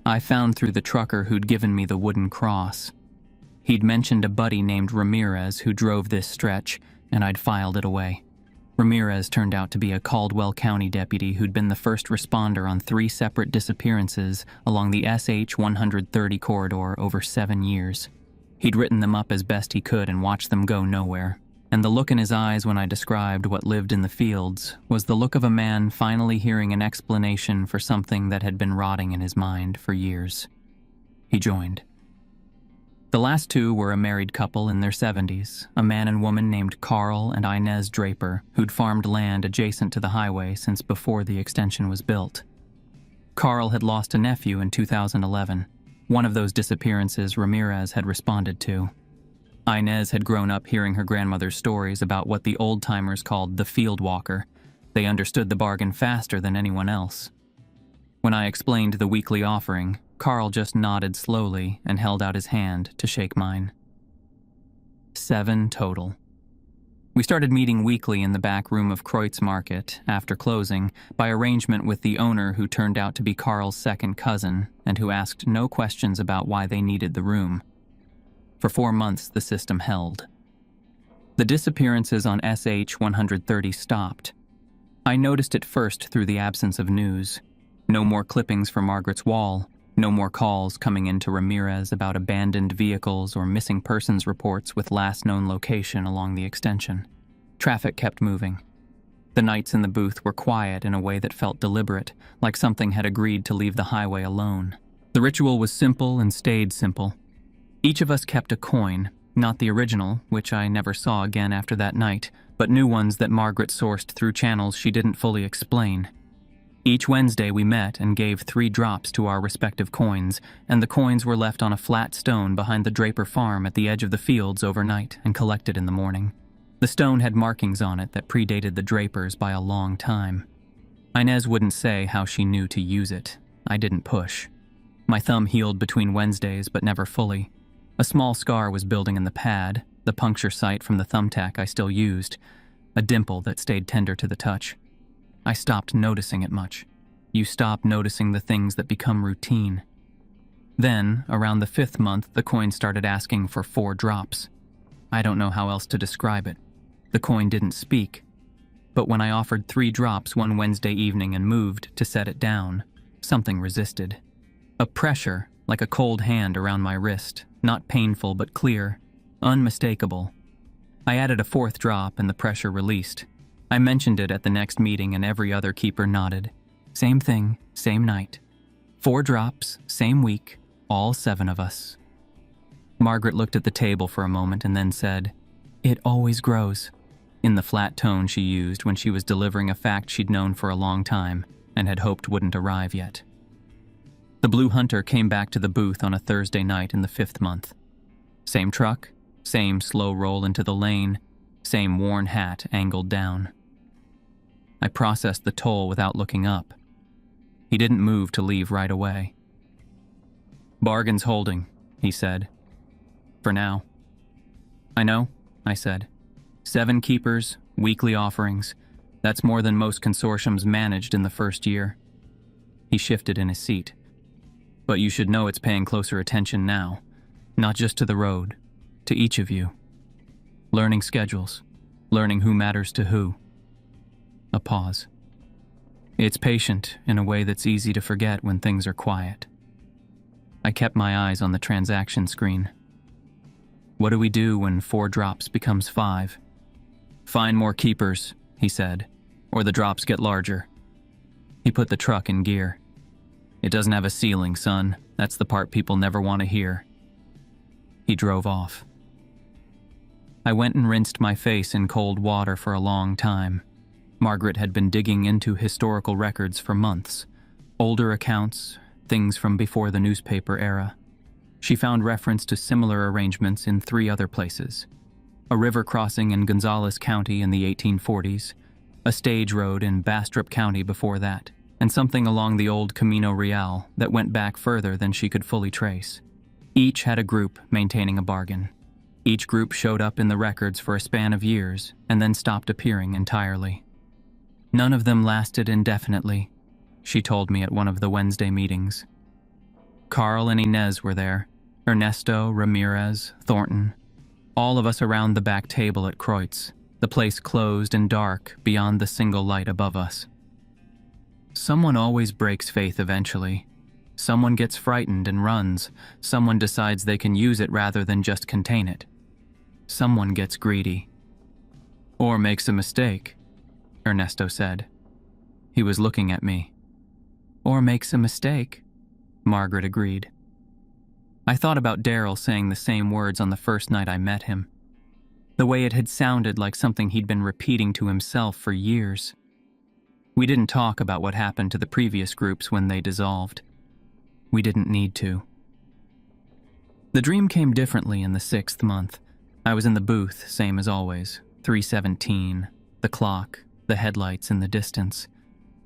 I found through the trucker who'd given me the wooden cross. He'd mentioned a buddy named Ramirez who drove this stretch, and I'd filed it away. Ramirez turned out to be a Caldwell County deputy who'd been the first responder on 3 separate disappearances along the SH 130 corridor over 7 years. He'd written them up as best he could and watched them go nowhere. And the look in his eyes when I described what lived in the fields was the look of a man finally hearing an explanation for something that had been rotting in his mind for years. He joined. The last 2 were a married couple in their 70s, a man and woman named Carl and Inez Draper, who'd farmed land adjacent to the highway since before the extension was built. Carl had lost a nephew in 2011, one of those disappearances Ramirez had responded to. Inez had grown up hearing her grandmother's stories about what the old-timers called the field walker. They understood the bargain faster than anyone else. When I explained the weekly offering, Carl just nodded slowly and held out his hand to shake mine. 7 total. We started meeting weekly in the back room of Kreutz Market after closing by arrangement with the owner who turned out to be Carl's second cousin and who asked no questions about why they needed the room. For 4 months, the system held. The disappearances on SH 130 stopped. I noticed it first through the absence of news. No more clippings for Margaret's wall. No more calls coming in to Ramirez about abandoned vehicles or missing persons reports with last known location along the extension. Traffic kept moving. The nights in the booth were quiet in a way that felt deliberate, like something had agreed to leave the highway alone. The ritual was simple and stayed simple. Each of us kept a coin, not the original, which I never saw again after that night, but new ones that Margaret sourced through channels she didn't fully explain. Each Wednesday we met and gave 3 drops to our respective coins, and the coins were left on a flat stone behind the Draper farm at the edge of the fields overnight and collected in the morning. The stone had markings on it that predated the Drapers by a long time. Inez wouldn't say how she knew to use it. I didn't push. My thumb healed between Wednesdays, but never fully. A small scar was building in the pad, the puncture site from the thumbtack I still used, a dimple that stayed tender to the touch. I stopped noticing it much. You stop noticing the things that become routine. Then, around the 5th month, the coin started asking for 4 drops. I don't know how else to describe it. The coin didn't speak. But when I offered 3 drops one Wednesday evening and moved to set it down, something resisted. A pressure like a cold hand around my wrist, not painful but clear, unmistakable. I added a fourth drop and the pressure released. I mentioned it at the next meeting and every other keeper nodded. Same thing, same night. 4 drops, same week, all 7 of us. Margaret looked at the table for a moment and then said, "It always grows," in the flat tone she used when she was delivering a fact she'd known for a long time and had hoped wouldn't arrive yet. The Blue Hunter came back to the booth on a Thursday night in the 5th month. Same truck, same slow roll into the lane, same worn hat angled down. I processed the toll without looking up. He didn't move to leave right away. "Bargain's holding," he said. "For now." "I know," I said. 7 keepers, weekly offerings. That's more than most consortiums managed in the first year. He shifted in his seat. "But you should know it's paying closer attention now, not just to the road, to each of you. Learning schedules, learning who matters to who." A pause. It's patient in a way that's easy to forget when things are quiet. I kept my eyes on the transaction screen. "What do we do when 4 drops becomes 5? "Find more keepers," he said, "or the drops get larger." He put the truck in gear. "It doesn't have a ceiling, son. That's the part people never want to hear." He drove off. I went and rinsed my face in cold water for a long time. Margaret had been digging into historical records for months. Older accounts, things from before the newspaper era. She found reference to similar arrangements in 3 other places. A river crossing in Gonzales County in the 1840s, a stage road in Bastrop County before that, and something along the old Camino Real that went back further than she could fully trace. Each had a group maintaining a bargain. Each group showed up in the records for a span of years and then stopped appearing entirely. None of them lasted indefinitely, she told me at one of the Wednesday meetings. Carl and Inez were there, Ernesto, Ramirez, Thornton, all of us around the back table at Kreutz, the place closed and dark beyond the single light above us. Someone always breaks faith eventually. Someone gets frightened and runs. Someone decides they can use it rather than just contain it. Someone gets greedy. "Or makes a mistake," Ernesto said. He was looking at me. "Or makes a mistake," Margaret agreed. I thought about Daryl saying the same words on the first night I met him. The way it had sounded like something he'd been repeating to himself for years. We didn't talk about what happened to the previous groups when they dissolved. We didn't need to. The dream came differently in the 6th month. I was in the booth, same as always, 3:17, the clock, the headlights in the distance.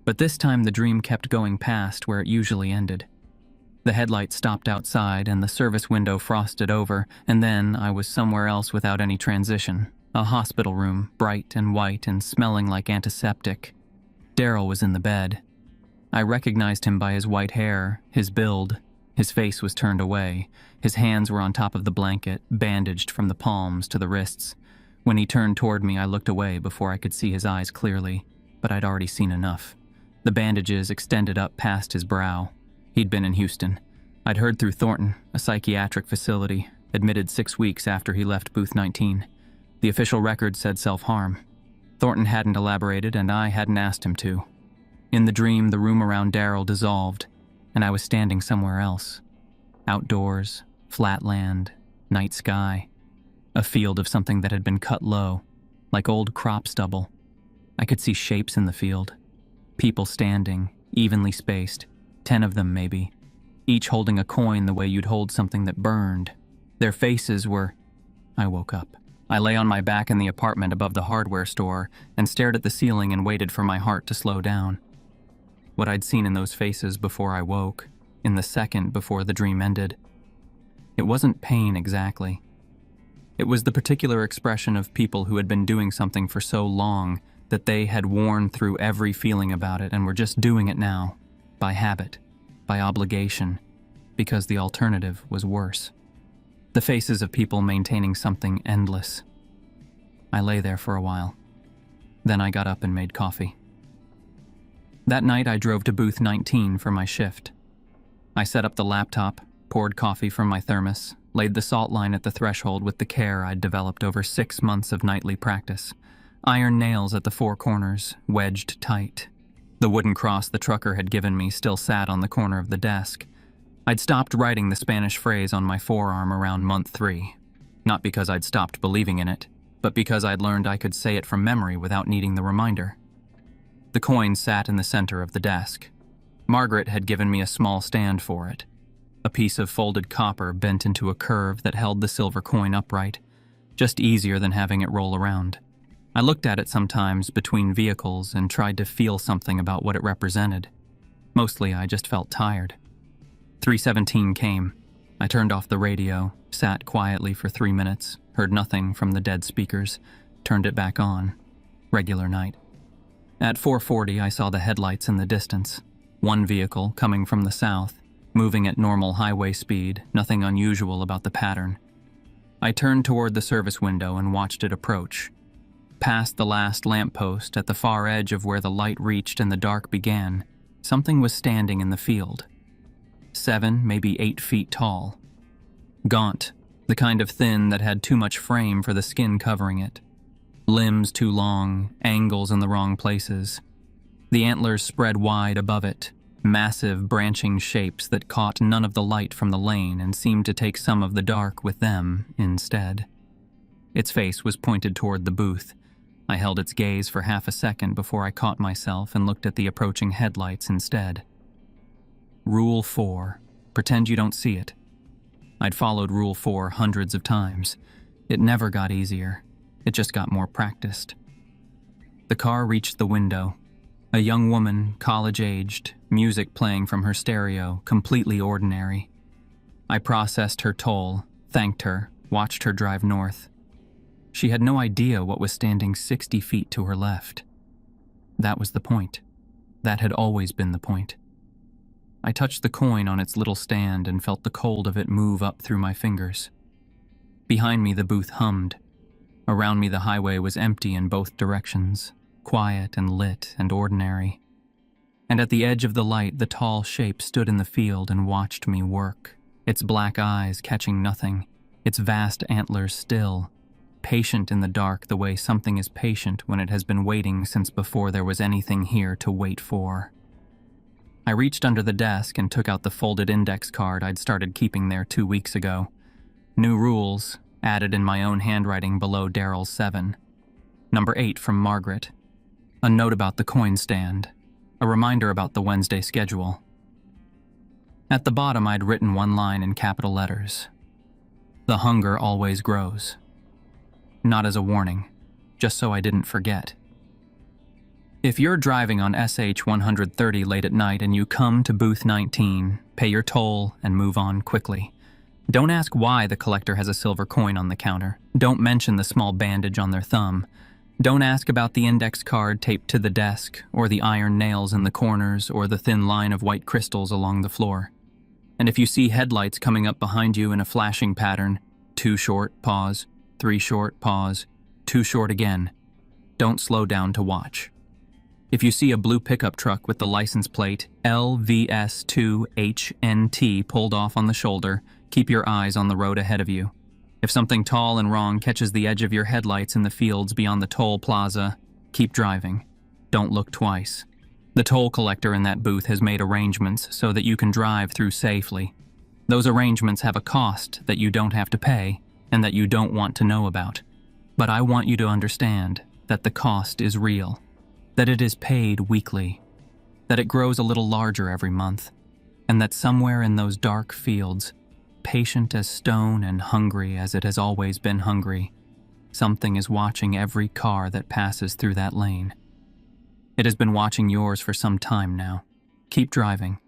But this time the dream kept going past where it usually ended. The headlights stopped outside and the service window frosted over, and then I was somewhere else without any transition. A hospital room, bright and white and smelling like antiseptic. Daryl was in the bed. I recognized him by his white hair, his build. His face was turned away. His hands were on top of the blanket, bandaged from the palms to the wrists. When he turned toward me, I looked away before I could see his eyes clearly, but I'd already seen enough. The bandages extended up past his brow. He'd been in Houston. I'd heard through Thornton, a psychiatric facility, admitted 6 weeks after he left Booth 19. The official record said self-harm. Thornton hadn't elaborated, and I hadn't asked him to. In the dream, the room around Daryl dissolved, and I was standing somewhere else. Outdoors, flat land, night sky. A field of something that had been cut low, like old crop stubble. I could see shapes in the field. People standing, evenly spaced, 10 of them maybe, each holding a coin the way you'd hold something that burned. Their faces were... I woke up. I lay on my back in the apartment above the hardware store and stared at the ceiling and waited for my heart to slow down. What I'd seen in those faces before I woke, in the second before the dream ended. It wasn't pain exactly. It was the particular expression of people who had been doing something for so long that they had worn through every feeling about it and were just doing it now, by habit, by obligation, because the alternative was worse. The faces of people maintaining something endless. I lay there for a while. Then I got up and made coffee. That night I drove to Booth 19 for my shift. I set up the laptop, poured coffee from my thermos, laid the salt line at the threshold with the care I'd developed over 6 months of nightly practice. Iron nails at the 4 corners, wedged tight. The wooden cross the trucker had given me still sat on the corner of the desk. I'd stopped writing the Spanish phrase on my forearm around month 3. Not because I'd stopped believing in it, but because I'd learned I could say it from memory without needing the reminder. The coin sat in the center of the desk. Margaret had given me a small stand for it. A piece of folded copper bent into a curve that held the silver coin upright, just easier than having it roll around. I looked at it sometimes between vehicles and tried to feel something about what it represented. Mostly I just felt tired. 3:17 came. I turned off the radio, sat quietly for 3 minutes, heard nothing from the dead speakers, turned it back on. Regular night. At 4:40 I saw the headlights in the distance. One vehicle coming from the south, moving at normal highway speed, nothing unusual about the pattern. I turned toward the service window and watched it approach. Past the last lamppost, at the far edge of where the light reached and the dark began, something was standing in the field. 7, maybe 8 feet tall. Gaunt, the kind of thin that had too much frame for the skin covering it. Limbs too long, angles in the wrong places. The antlers spread wide above it, massive branching shapes that caught none of the light from the lane and seemed to take some of the dark with them instead. Its face was pointed toward the booth. I held its gaze for half a second before I caught myself and looked at the approaching headlights instead. Rule 4. Pretend you don't see it. I'd followed Rule 4 hundreds of times. It never got easier. It just got more practiced. The car reached the window. A young woman, college-aged, music playing from her stereo, completely ordinary. I processed her toll, thanked her, watched her drive north. She had no idea what was standing 60 feet to her left. That was the point. That had always been the point. I touched the coin on its little stand and felt the cold of it move up through my fingers. Behind me the booth hummed. Around me the highway was empty in both directions, quiet and lit and ordinary. And at the edge of the light the tall shape stood in the field and watched me work, its black eyes catching nothing, its vast antlers still, patient in the dark the way something is patient when it has been waiting since before there was anything here to wait for. I reached under the desk and took out the folded index card I'd started keeping there 2 weeks ago. New rules, added in my own handwriting below Daryl's 7. Number 8 from Margaret. A note about the coin stand. A reminder about the Wednesday schedule. At the bottom I'd written one line in capital letters. The hunger always grows. Not as a warning, just so I didn't forget. If you're driving on SH 130 late at night and you come to booth 19, pay your toll and move on quickly. Don't ask why the collector has a silver coin on the counter. Don't mention the small bandage on their thumb. Don't ask about the index card taped to the desk, or the iron nails in the corners, or the thin line of white crystals along the floor. And if you see headlights coming up behind you in a flashing pattern, 2 short, pause, 3 short, pause, 2 short again, don't slow down to watch. If you see a blue pickup truck with the license plate LVS2HNT pulled off on the shoulder, keep your eyes on the road ahead of you. If something tall and wrong catches the edge of your headlights in the fields beyond the toll plaza, keep driving. Don't look twice. The toll collector in that booth has made arrangements so that you can drive through safely. Those arrangements have a cost that you don't have to pay and that you don't want to know about. But I want you to understand that the cost is real, that it is paid weekly, that it grows a little larger every month, and that somewhere in those dark fields, patient as stone and hungry as it has always been hungry, something is watching every car that passes through that lane. It has been watching yours for some time now. Keep driving.